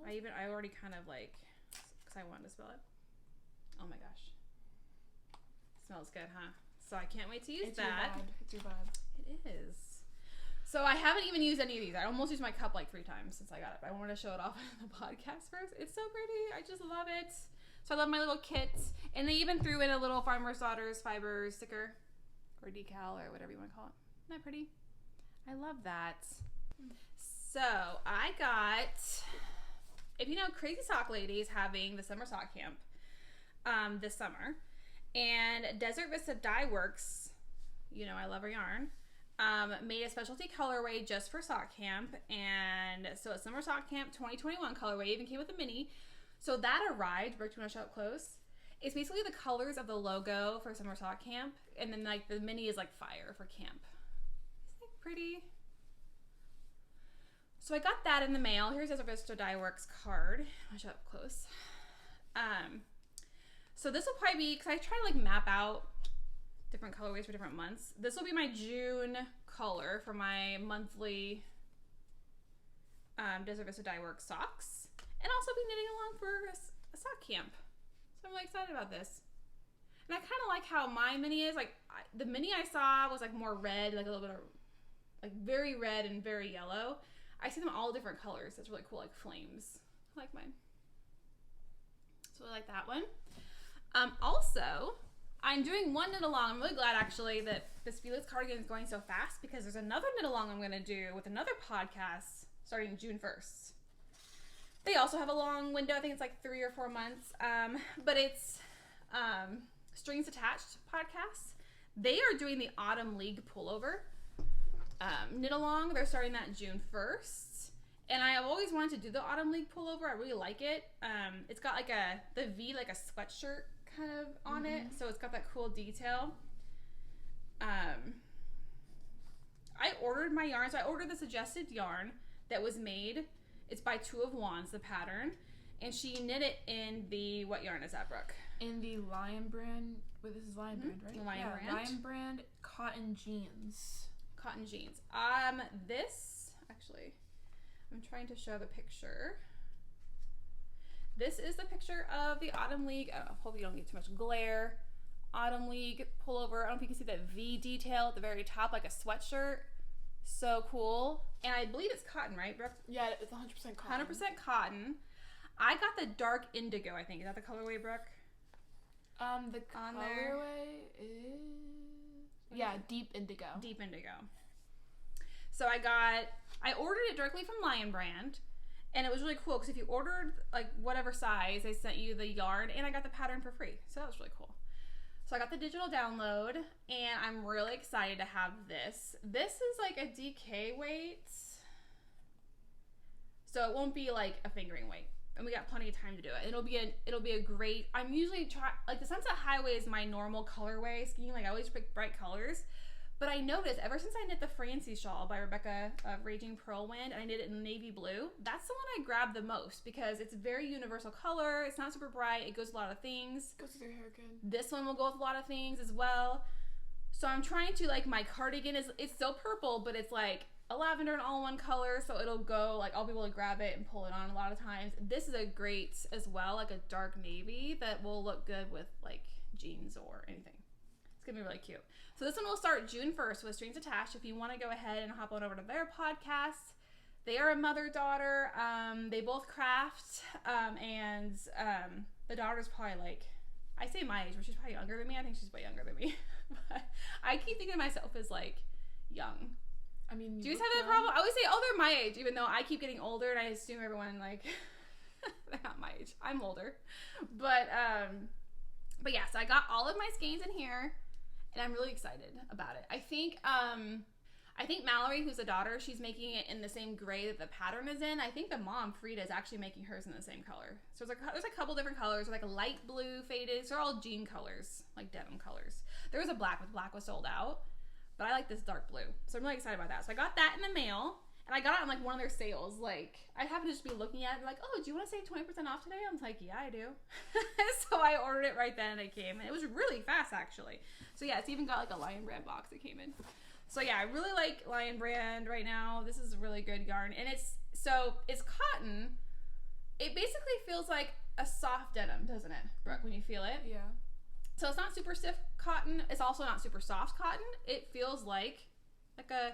I already kind of like, because I wanted to smell it. Oh my gosh. Smells good, huh? So I can't wait to use that. It's your vibe. It is. So I haven't even used any of these. I almost used my cup like 3 times since I got it. But I wanted to show it off in the podcast first. It's so pretty. I just love it. So I love my little kits. And they even threw in a little Farmer's Daughters fiber sticker or decal or whatever you want to call it. Isn't that pretty? I love that. So I got, if you know, Crazy Sock Lady is having the summer sock camp this summer. And Desert Vista Dye Works, you know I love her yarn, made a specialty colorway just for sock camp. And so it's Summer Sock Camp 2021 colorway. Even came with a mini. So that arrived. Brooke, do you want to show up close? It's basically the colors of the logo for Summer Sock Camp. And then like the mini is like fire for camp. Isn't that pretty? So I got that in the mail. Here's Desert Vista Dye Works card. I'll show up close. So this will probably be, because I try to like map out different colorways for different months. This will be my June color for my monthly Desert Vista Dye Works socks. And also be knitting along for a sock camp. So I'm really excited about this. And I kind of like how my mini is. Like the mini I saw was like more red, like a little bit of like very red and very yellow. I see them all different colors. That's really cool, like flames. I like mine. So I like that one. Also, I'm doing one knit along. I'm really glad actually that this Felix Cardigan is going so fast because there's another knit along I'm going to do with another podcast starting June 1st. They also have a long window. I think it's like 3 or 4 months. But it's Strings Attached podcast. They are doing the Autumn League pullover knit along. They're starting that June 1st. And I have always wanted to do the Autumn League pullover. I really like it. It's got like the V, like a sweatshirt kind of on it. So it's got that cool detail. I ordered my yarn. So I ordered the suggested yarn that was made. It's by Two of Wands, the pattern. And she knit it in the, what yarn is that, Brooke? In the Lion brand. Wait, this is Lion brand, right? Lion brand. Lion brand cotton jeans. Cotton jeans. This, actually, I'm trying to show the picture. This is the picture of the Autumn League. I hope you don't get too much glare. Autumn League pullover. I don't know if you can see that V detail at the very top, like a sweatshirt. So cool. And I believe it's cotton, right, Brooke? Yeah, it's 100% cotton. 100% cotton. I got the dark indigo, I think. Is that the colorway, Brooke? The colorway is... Yeah, deep indigo. Deep indigo. So I ordered it directly from Lion brand. And it was really cool because if you ordered like whatever size, they sent you the yarn and I got the pattern for free. So that was really cool. So I got the digital download, and I'm really excited to have this. This is like a DK weight, so it won't be like a fingering weight, and we got plenty of time to do it. It'll be a great. I'm usually like the Sunset Highway is my normal colorway scheme. Like I always pick bright colors. But I noticed ever since I knit the Francie shawl by Rebecca of Raging Pearlwind, and I knit it in navy blue, that's the one I grabbed the most because it's a very universal color. It's not super bright. It goes with a lot of things. Goes with your hair good. This one will go with a lot of things as well. So I'm trying to, like, my cardigan it's still purple, but it's like a lavender and all-in-one color, so it'll go, like, I'll be able to grab it and pull it on a lot of times. This is a great, as well, like a dark navy that will look good with, like, jeans or anything. It's gonna be really cute. So this one will start June 1st with Strings Attached. If you want to go ahead and hop on over to their podcast, they are a mother-daughter. They both craft, and the daughter's probably like, I say my age, but she's probably younger than me. I think she's way younger than me. But I keep thinking of myself as like young. I mean, do you have that problem? I always say, oh, they're my age, even though I keep getting older, and I assume everyone like they're not my age. I'm older, but yeah. So I got all of my skeins in here. And I'm really excited about it. I think Mowry, who's a daughter, she's making it in the same gray that the pattern is in. I think the mom, Frida, is actually making hers in the same color. So there's a couple different colors. There's like a light blue faded. So they're all jean colors, like denim colors. There was a black, but black was sold out. But I like this dark blue. So I'm really excited about that. So I got that in the mail. And I got it on like one of their sales. Like, I happened to just be looking at it like, oh, do you want to save 20% off today? I was like, yeah, I do. So I ordered it right then and it came. And it was really fast, actually. So yeah, it's even got like a Lion Brand box that came in. So yeah, I really like Lion Brand right now. This is a really good yarn. And it's cotton. It basically feels like a soft denim, doesn't it, Brooke, when you feel it? Yeah. So it's not super stiff cotton. It's also not super soft cotton. It feels like a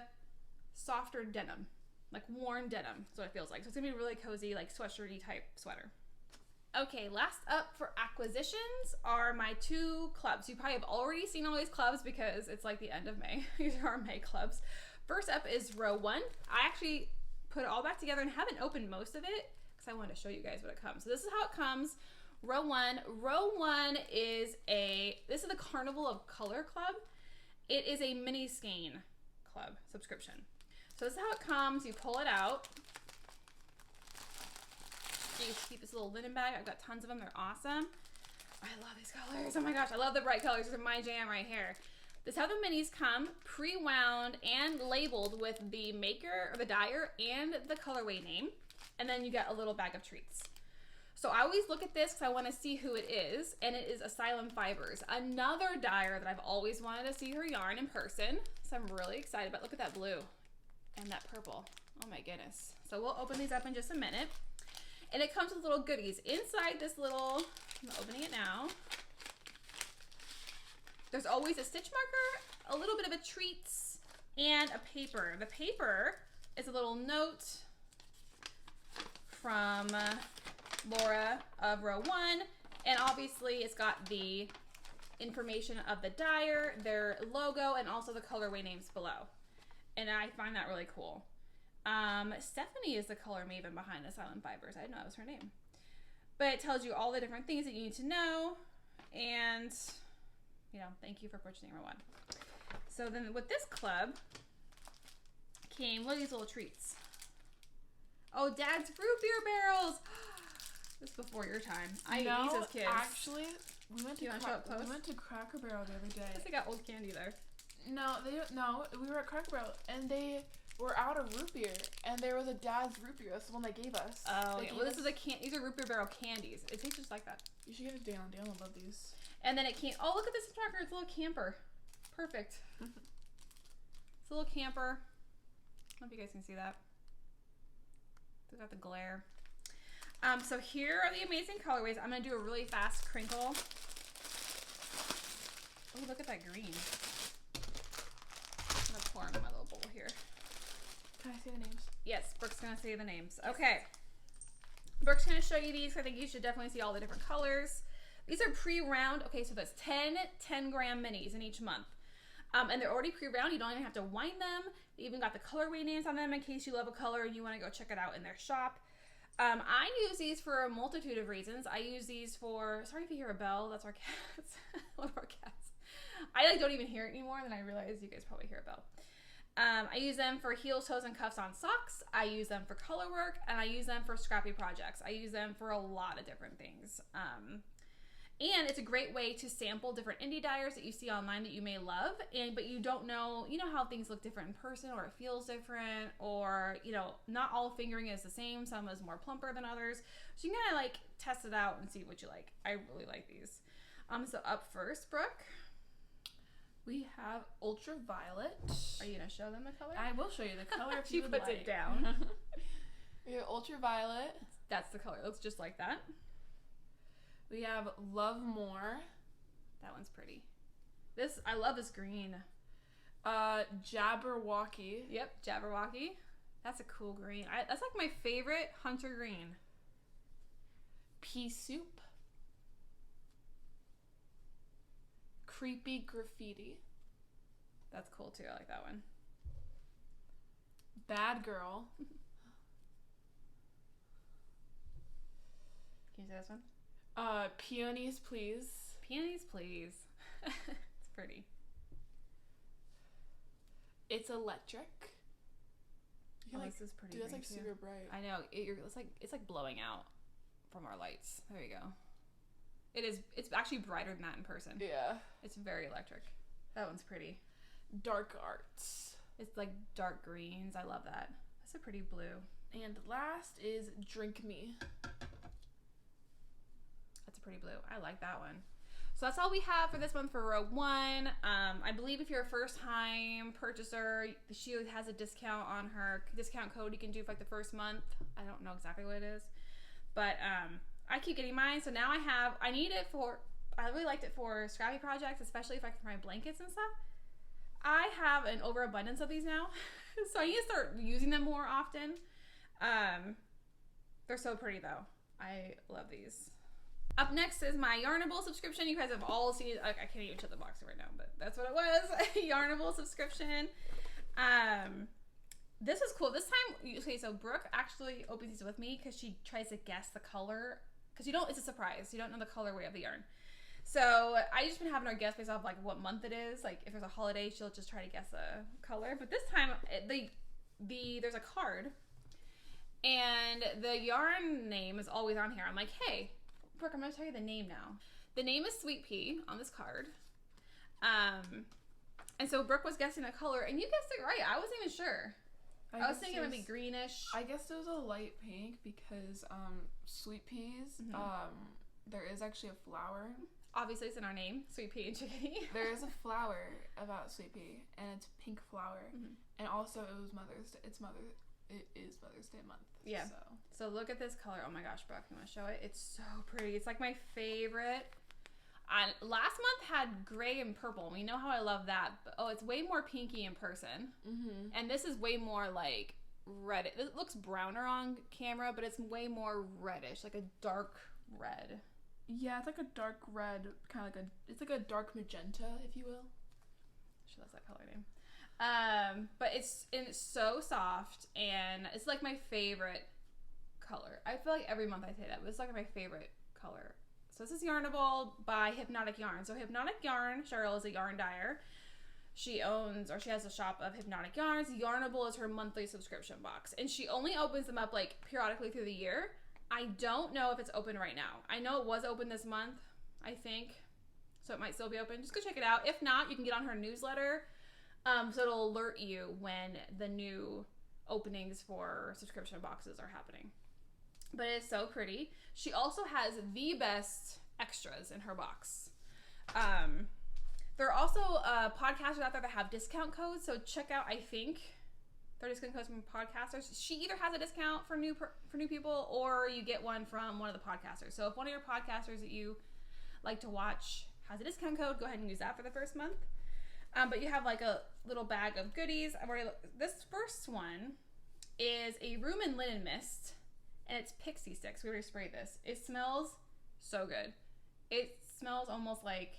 softer denim. Like worn denim, that's what it feels like. So it's gonna be really cozy, like sweatshirty type sweater. Okay, last up for acquisitions are my 2 clubs. You probably have already seen all these clubs because it's like the end of May. These are our May clubs. First up is row 1. I actually put it all back together and haven't opened most of it because I wanted to show you guys what it comes. So this is how it comes. Row 1. Row 1 is this is the Carnival of Color Club. It is a mini skein club subscription. So this is how it comes. You pull it out. You can keep this little linen bag. I've got tons of them. They're awesome. I love these colors. Oh my gosh, I love the bright colors. These are my jam right here. This is how the minis come, pre-wound and labeled with the maker or the dyer and the colorway name. And then you get a little bag of treats. So I always look at this because I want to see who it is. And it is Asylum Fibers, another dyer that I've always wanted to see her yarn in person. So I'm really excited about. Look at that blue. And that purple. Oh my goodness. So we'll open these up in just a minute. And it comes with little goodies. Inside this little, I'm opening it now. There's always a stitch marker, a little bit of a treats, and a paper. The paper is a little note from Laura of row 1. And obviously it's got the information of the dyer, their logo, and also the colorway names below. And I find that really cool. Stephanie is the color maven behind Asylum Fibers. I didn't know that was her name. But it tells you all the different things that you need to know. And, you know, thank you for purchasing row 1. So then with this club came, what are these little treats? Oh, Dad's root beer barrels. This is before your time. I ate these as kids. Actually, we went to Cracker Barrel the other day. I guess they got old candy there. No, we were at Cracker Barrel and they were out of root beer, and there was a Dad's root beer. That's the one they gave us. Oh, yeah. Well, these are root beer barrel candies. It tastes just like that. You should give it to Daniel. Daniel will love these. And then it came. Oh, look at this tracker. It's a little camper. Perfect. It's a little camper. I don't know if you guys can see that. They got the glare. So here are the amazing colorways. I'm gonna do a really fast crinkle. Oh, look at that green. I'm gonna pour in my little bowl here. Can I say the names? Yes, Brooke's gonna say the names. Okay. Brooke's gonna show you these. I think you should definitely see all the different colors. These are pre-round. Okay, so that's 10-gram minis in each month. And they're already pre-round. You don't even have to wind them. They even got the colorway names on them in case you love a color and you want to go check it out in their shop. I use these for a multitude of reasons. I use these for, sorry if you hear a bell, that's our cats. One of our cats. I don't even hear it anymore, and then I realize you guys probably hear a bell. I use them for heels, toes, and cuffs on socks. I use them for color work, and I use them for scrappy projects. I use them for a lot of different things. And it's a great way to sample different indie dyers that you see online that you may love, but you don't know, how things look different in person, or it feels different, or, not all fingering is the same. Some is more plumper than others. So you can kind of test it out and see what you like. I really like these. So up first, Brooke, we have ultraviolet. Are you going to show them the color? I will show you the color if she you would puts like. it down. We have ultraviolet. That's the color. It looks just like that. We have Love More. That one's pretty. I love this green. Jabberwocky. Yep, Jabberwocky. That's a cool green. That's my favorite hunter green. Pea Soup. Creepy Graffiti. That's cool too. I like that one. Bad Girl. Can you say this one? Peonies, Please. Peonies, Please. It's pretty. It's Electric. This is pretty. Dude, that's super bright. I know. It's like blowing out from our lights. There you go. It is. It's actually brighter than that in person. Yeah. It's very electric. That one's pretty. Dark Arts. It's like dark greens. I love that. That's a pretty blue. And last is Drink Me. That's a pretty blue. I like that one. So that's all we have for this month for row 1. I believe if you're a first-time purchaser, she has a discount on her discount code you can do for the first month. I don't know exactly what it is, but I keep getting mine. So now I really liked it for scrappy projects, especially for my blankets and stuff. I have an overabundance of these now, so I need to start using them more often. They're so pretty though. I love these. Up next is my Yarnable subscription. You guys have all seen, I can't even shut the box right now, but that's what it was. Yarnable subscription. This is cool. This time, okay, so Brooke actually opens these with me because she tries to guess the color. Because it's a surprise. You don't know the colorway of the yarn. So I just been having her guess based off what month it is. If there's a holiday, she'll just try to guess a color. But this time, there's a card. And the yarn name is always on here. I'm like, hey, Brooke, I'm going to tell you the name now. The name is SweetPea on this card. And so Brooke was guessing a color, and you guessed it right. I wasn't even sure. I was thinking it would be greenish. I guess it was a light pink because sweet peas, there is actually a flower. Obviously, it's in our name, SweetPea Chickadee. There is a flower about SweetPea, and it's pink flower. And also, it is Mother's Day month. Yeah. So look at this color. Oh my gosh, Brooke, you want to show it? It's so pretty. It's my favorite. Last month had gray and purple. We know how I love that. But, it's way more pinky in person. And this is way more red. It looks browner on camera, but it's way more reddish, like a dark red. Yeah, it's like a dark red, it's like a dark magenta, if you will. She loves that color name. But it's so soft, and it's my favorite color. I feel like every month I say that, but it's my favorite color. So this is Yarnable by Hypnotic Yarn. So Hypnotic Yarn, Cheryl is a yarn dyer. She has a shop of Hypnotic Yarns. Yarnable is her monthly subscription box, and she only opens them up periodically through the year. I don't know if it's open right now. I know it was open this month, I think, so it might still be open. Just go check it out. If not, you can get on her newsletter, so it'll alert you when the new openings for subscription boxes are happening. But it's so pretty. She also has the best extras in her box. There are also podcasters out there that have discount codes, so check out, I think, their discount codes from podcasters. She either has a discount for new people, or you get one from one of the podcasters. So if one of your podcasters that you like to watch has a discount code, go ahead and use that for the first month. But you have a little bag of goodies. This first one is a room and linen mist, and it's pixie sticks. We already sprayed this. It smells so good. It smells almost like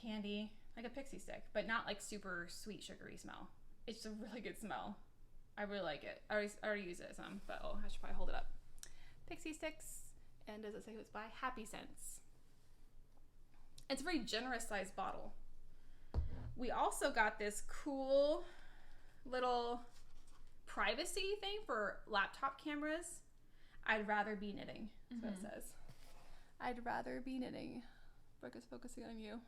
candy, like a pixie stick, but not super sweet sugary smell. It's a really good smell. I really like it. I already use it some, but I should probably hold it up. Pixie Sticks, and does it say who it's by? Happy Scents. It's a very generous sized bottle. We also got this cool little privacy thing for laptop cameras. I'd rather be knitting. That's what it says. I'd rather be knitting. Brooke is focusing on you.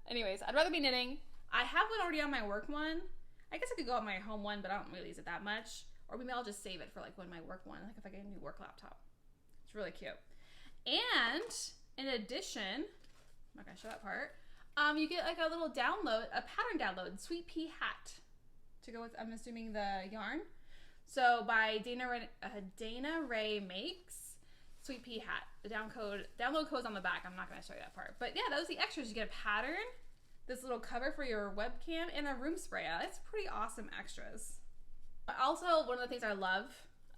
Anyways, I'd rather be knitting. I have one already on my work one. I guess I could go on my home one, but I don't really use it that much. Or maybe I'll just save it for like when my work one, like if I get a new work laptop. It's really cute. And in addition, I'm not gonna show that part. You get like a little download, a pattern download, SweetPea hat, to go with, I'm assuming, the yarn. So by Dana Ray Makes, SweetPea hat. The download code's on the back. I'm not gonna show you that part. But yeah, that was the extras. You get a pattern, this little cover for your webcam, and a room spray. That's pretty awesome extras. Also, one of the things I love,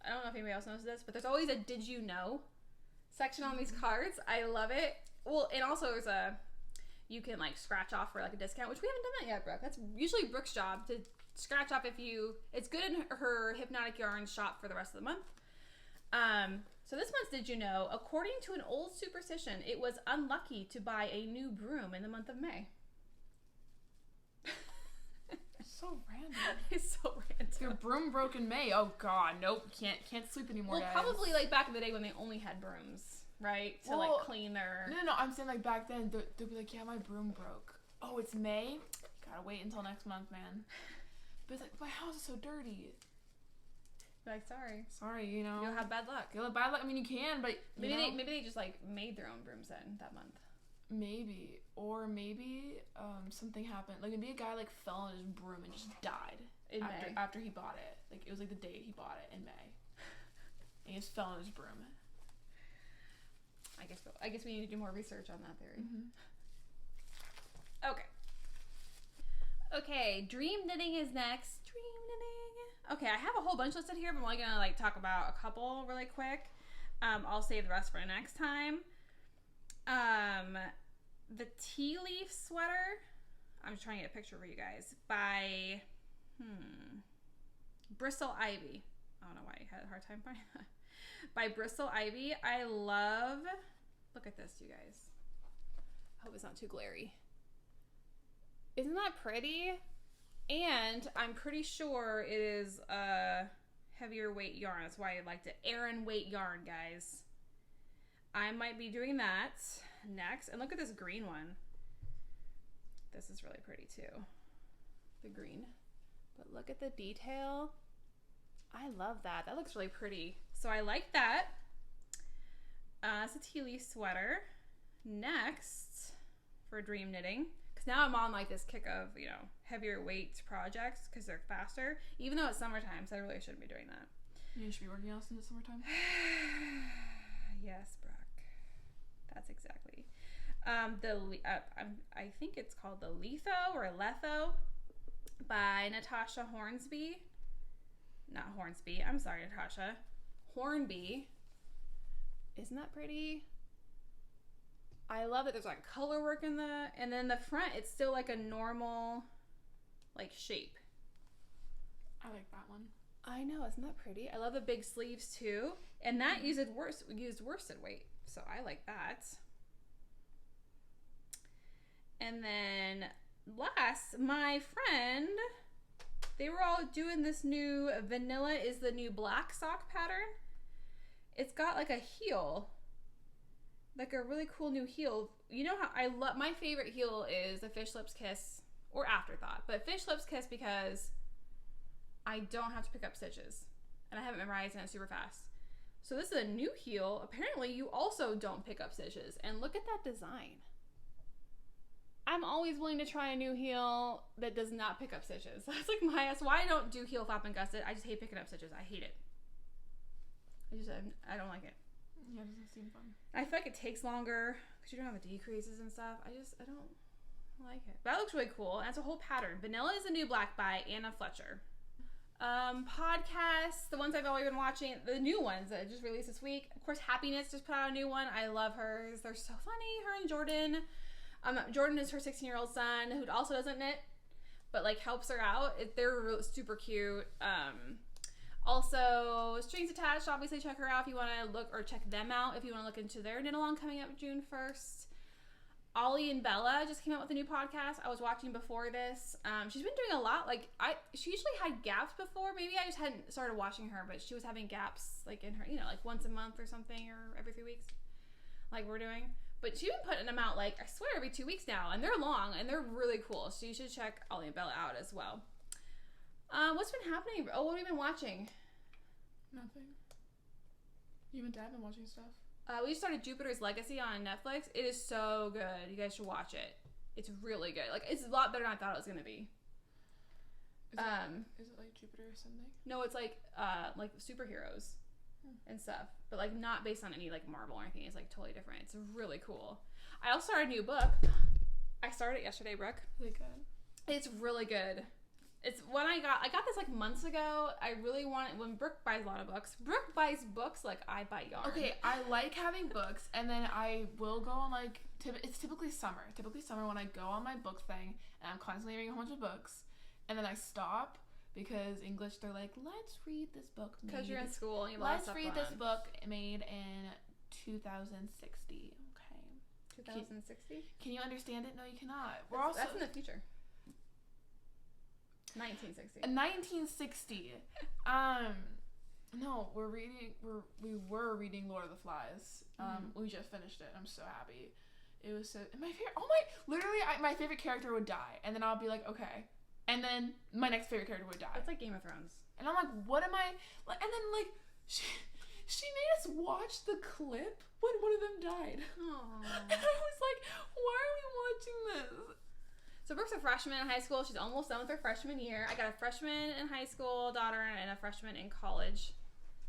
I don't know if anybody else knows this, but there's always a did you know section on these cards. I love it. Well, and also there's you can like scratch off for like a discount, which we haven't done that yet, Brooke. That's usually Brooke's job to scratch off it's good in her Hypnotic Yarn shop for the rest of the month. So this month's did you know, according to an old superstition, it was unlucky to buy a new broom in the month of May. So random. It's so random. Your broom broke in May. Oh god, nope. Can't sleep anymore, well, guys. Probably like back in the day when they only had brooms, right? To like clean their... No, I'm saying like back then, they'll be like, yeah, my broom broke. Oh, it's May? Gotta wait until next month, man. But it's like, my house is so dirty. Like, sorry, you know. You'll have bad luck. You'll have bad luck. I mean, you can, but maybe they just like made their own brooms then that month. Maybe, or maybe something happened. Like maybe a guy like fell on his broom and just died after he bought it. Like it was like the date he bought it in May, and he just fell on his broom. I guess we need to do more research on that theory. Okay, dream knitting is next. Dream knitting. Okay, I have a whole bunch listed here, but I'm only gonna like talk about a couple really quick. I'll save the rest for next time. The tea leaf sweater, I'm trying to get a picture for you guys, by Bristle Ivy. I don't know why I had a hard time finding that. By Bristle Ivy. I love, look at this, you guys. I hope it's not too glary. Isn't that pretty? And I'm pretty sure it is a heavier weight yarn. That's why I liked it. Aran weight yarn, guys. I might be doing that next. And look at this green one. This is really pretty too. The green. But look at the detail. I love that. That looks really pretty. So I like that. It's a tea leaf sweater. Next, for dream knitting, because now I'm on like this kick of, you know, heavier weight projects because they're faster. Even though it's summertime, so I really shouldn't be doing that. You should be working out in the summertime. Yes, Brooke. That's exactly. I think it's called the Letho or Letho by Natasha Hornsby. Not Hornsby. I'm sorry, Natasha. Hornby. Isn't that pretty? I love it. There's like color work in and then the front, it's still like a normal like shape. I like that one. I know, isn't that pretty? I love the big sleeves too. And that used worsted weight. So I like that. And then last, my friend, they were all doing this new vanilla is the new black sock pattern. It's got like a heel, like a really cool new heel. You know how I love, my favorite heel is the Fish Lips Kiss or Afterthought, but Fish Lips Kiss because I don't have to pick up stitches and I haven't memorized it super fast. So this is a new heel. Apparently you also don't pick up stitches, and look at that design. I'm always willing to try a new heel that does not pick up stitches. That's like that's why I don't do heel flap and gusset. I just hate picking up stitches. I hate it. I don't like it. Yeah, it doesn't seem fun. I feel like it takes longer because you don't have the decreases and stuff. I don't like it. But that looks really cool. And that's a whole pattern. Vanilla is the New Black by Anna Fletcher. Podcasts, the ones I've always been watching, the new ones that just released this week. Of course, Happiness just put out a new one. I love hers. They're so funny. Her and Jordan. Jordan is her 16-year-old son who also doesn't knit. but like helps her out. They're super cute. Also, strings attached. Obviously, check her out if you want to look, or check them out if you want to look into their knit along coming up June 1st. Ollie and Bella just came out with a new podcast. I was watching before this. She's been doing a lot. Like she usually had gaps before. Maybe I just hadn't started watching her, but she was having gaps like in her, like once a month or something, or every 3 weeks, like we're doing. But she's been putting them out like I swear every 2 weeks now, and they're long and they're really cool. So you should check Ollie and Bella out as well. What's been happening? Oh, what have you been watching? Nothing. You and Dad been watching stuff? We just started Jupiter's Legacy on Netflix. It is so good. You guys should watch it. It's really good. Like, it's a lot better than I thought it was gonna be. Is it like Jupiter or something? No, it's like superheroes and stuff, but like not based on any like Marvel or anything. It's like totally different. It's really cool. I also started a new book. I started it yesterday, Brooke. Really good. It's really good. It's when I got this like months ago. I really want it when Brooke buys a lot of books. Brooke buys books like I buy yarn. Okay, I like having books, and then I will go on like it's typically summer. Typically summer when I go on my book thing, and I'm constantly reading a bunch of books, and then I stop because English. They're like, let's read this book. Because you're in school. And you let's read this book made in 2060. Okay. 2060. Can you understand it? No, you cannot. That's in the future. 1960. 1960. No, we were reading Lord of the Flies. We just finished it. I'm so happy. It was so my favorite. My favorite character would die, and then I'll be like, okay, and then my next favorite character would die. It's like Game of Thrones. And I'm like, what am I? Like, and then like she made us watch the clip when one of them died. Aww. And I was like, why are we watching this? So Brooke's a freshman in high school. She's almost done with her freshman year. I got a freshman in high school daughter and a freshman in college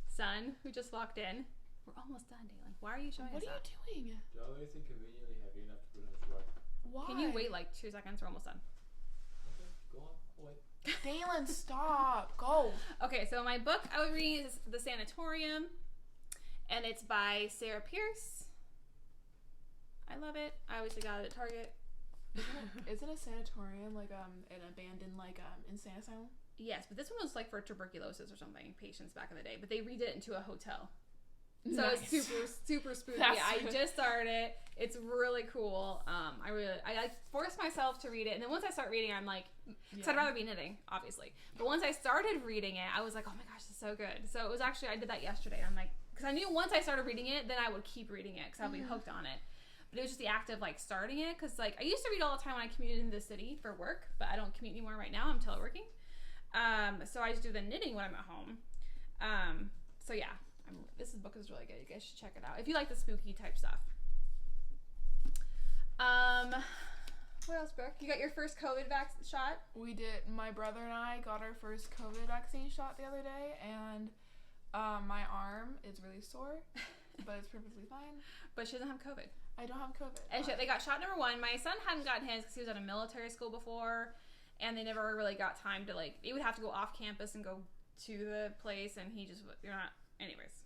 son who just walked in. We're almost done, Dalen. Why are you showing us that? What are you doing? Do you have anything conveniently heavy enough to put on the truck? Why? Can you wait like 2 seconds? We're almost done. Okay, go on. I'll wait. Dalen, stop. Go. Okay, so my book I was reading is The Sanatorium, and it's by Sarah Pierce. I love it. I always got it at Target. Isn't a sanatorium like an abandoned insane asylum? Yes, but this one was like for tuberculosis or something, patients back in the day. But they redid it into a hotel, so nice. It's super spooky. I just started it. It's really cool. I forced myself to read it, and then once I start reading, I'm like, because I'd rather be knitting, obviously. But once I started reading it, I was like, oh my gosh, this is so good. So it was actually I did that yesterday. I'm like, because I knew once I started reading it, then I would keep reading it because I'd be hooked on it. But it was just the act of like starting it, because like I used to read all the time when I commuted into the city for work, but I don't commute anymore right now. I'm teleworking, so I just do the knitting when I'm at home. So yeah, this book is really good. You guys should check it out if you like the spooky type stuff. What else, Brooke? You got your first COVID shot? We did. My brother and I got our first COVID vaccine shot the other day, and my arm is really sore, but it's perfectly fine. But she doesn't have COVID. I don't have COVID. And they got shot number 1. My son hadn't gotten his because he was at a military school before, and they never really got time to like. He would have to go off campus and go to the place, and he just anyways.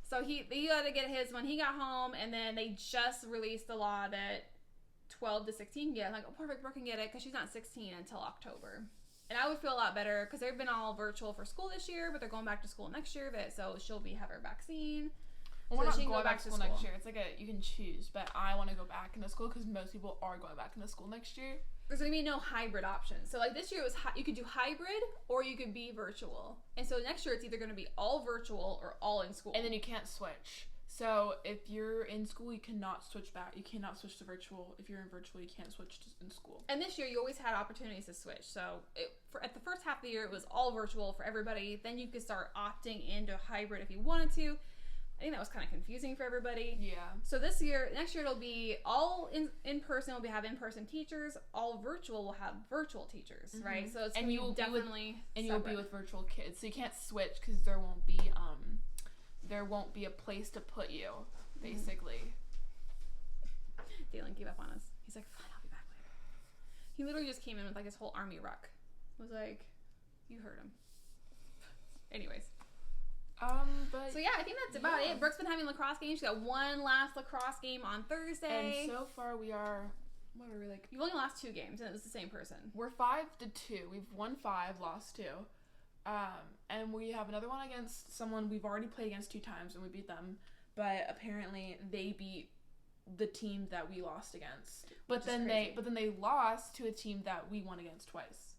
So he got to get his when he got home, and then they just released the law that 12 to 16 get. I'm like, oh, perfect, Brooke can get it because she's not 16 until October. And I would feel a lot better because they've been all virtual for school this year, but they're going back to school next year. So she'll have her vaccine. Well, we're not going back to school next year. It's like you can choose, but I want to go back into school because most people are going back into school next year. There's going to be no hybrid options. So like this year it was you could do hybrid or you could be virtual. And so next year it's either going to be all virtual or all in school. And then you can't switch. So if you're in school, you cannot switch back. You cannot switch to virtual. If you're in virtual, you can't switch to in school. And this year you always had opportunities to switch. So at the first half of the year it was all virtual for everybody. Then you could start opting into hybrid if you wanted to. I think that was kind of confusing for everybody. Yeah. So next year it'll be all in person. We'll have in-person teachers. All virtual will have virtual teachers, right? So it's you'll be with virtual kids. So you can't switch because there won't be a place to put you, basically. Dalen gave up on us. He's like, fine, I'll be back later. He literally just came in with like his whole army ruck. I was like, you heard him. Anyways. But so yeah, I think that's about it. Brooke's been having lacrosse games. She got one last lacrosse game on Thursday. And so far we are what are we like? You've only lost 2 games, and it was the same person. We're 5-2. We've won 5, lost 2. And we have another one against someone we've already played against 2 times, and we beat them. But apparently they beat the team that we lost against. But then they lost to a team that we won against twice.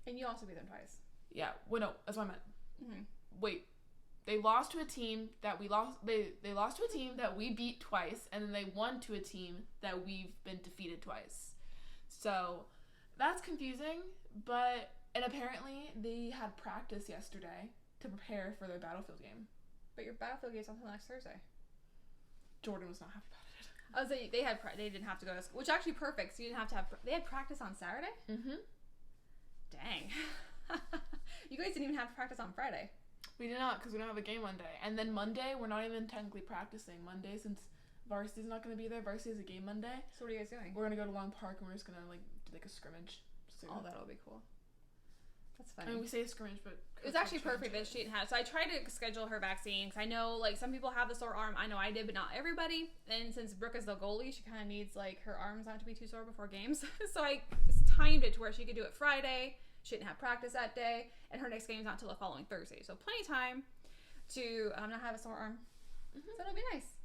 And you also beat them twice. Yeah. Well, no, that's what I meant. Mm-hmm. Wait. They lost to a team that we lost. They lost to a team that we beat twice, and then they won to a team that we've been defeated twice. So that's confusing. And apparently they had practice yesterday to prepare for their Battlefield game. But your Battlefield game is until next Thursday. Jordan was not happy about it. Oh, so they didn't have to go to school, which is actually perfect. So you didn't have to they had practice on Saturday? Mm-hmm. Dang. You guys didn't even have to practice on Friday. We did not, because we don't have a game Monday. And then Monday, we're not even technically practicing. Monday, since varsity's not going to be there, varsity has a game Monday. So what are you guys doing? We're going to go to Long Park, and we're just going to do a scrimmage. Oh, that'll be cool. That's funny. I mean, we say a scrimmage, but it was actually perfect that she didn't have. So I tried to schedule her vaccine, because I know, some people have the sore arm. I know I did, but not everybody. And since Brooke is the goalie, she kind of needs, her arms not to be too sore before games. So I timed it to where she could do it Friday. She didn't have practice that day, and her next game is not until the following Thursday. So plenty of time to not have a sore arm. Mm-hmm. So it'll be nice.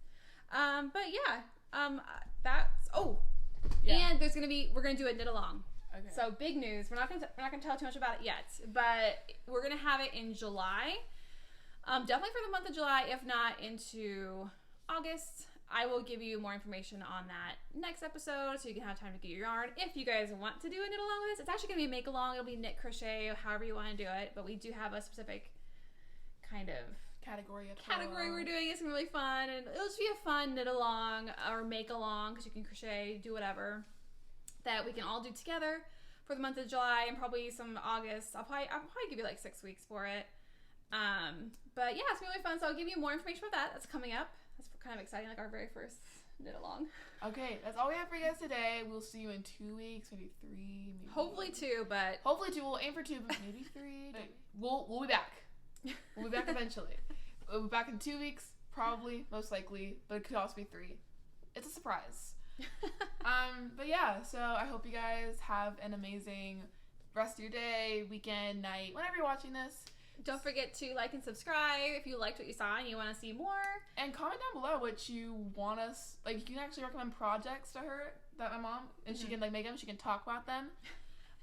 But yeah, and we're gonna do a knit along. Okay. So big news. We're not gonna tell too much about it yet, but we're gonna have it in July. Definitely for the month of July, if not into August. I will give you more information on that next episode, so you can have time to get your yarn. If you guys want to do a knit along with us, it's actually gonna be a make along. It'll be knit, crochet, however you want to do it. But we do have a specific kind of category we're doing. It's really fun, and it'll just be a fun knit along or make along, because you can crochet, do whatever that we can all do together for the month of July and probably some August. I'll probably give you 6 weeks for it. But yeah, it's really fun. So I'll give you more information about that. That's coming up. That's kind of exciting, our very first knit along. Okay, that's all we have for you guys today. We'll see you in 2 weeks, maybe 3, maybe hopefully 2, but hopefully 2. We'll aim for 2, but maybe 3. We'll be back. We'll be back eventually. We'll be back in 2 weeks, probably, most likely, but it could also be 3. It's a surprise. But yeah, so I hope you guys have an amazing rest of your day, weekend, night, whenever you're watching this. Don't forget to like and subscribe if you liked what you saw and you want to see more. And comment down below what you want us, you can actually recommend projects to her that my mom, and she can make them, she can talk about them.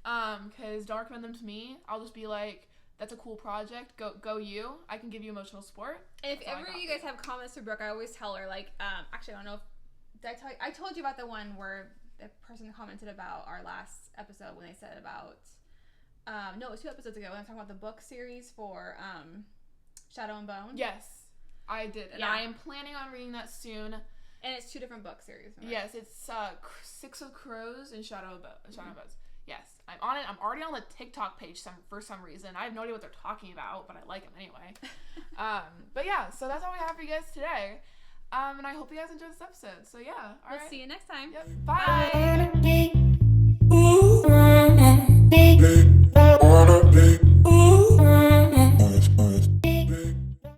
Because don't recommend them to me. I'll just be like, that's a cool project, go you. I can give you emotional support. And if ever you guys have comments for Brooke, I always tell her, actually I don't know if, I told you about the one where the person commented about our last episode when they said about, no, it was 2 episodes ago when I'm talking about the book series for Shadow and Bone. Yes, I did. And I am planning on reading that soon. And it's 2 different book series. Right? Yes, it's 6 of Crows and Shadow of Bones. Yes, I'm on it. I'm already on the TikTok page for some reason. I have no idea what they're talking about, but I like them anyway. But yeah, so that's all we have for you guys today. And I hope you guys enjoyed this episode. So yeah, all right. We'll see you next time. Yep. Bye.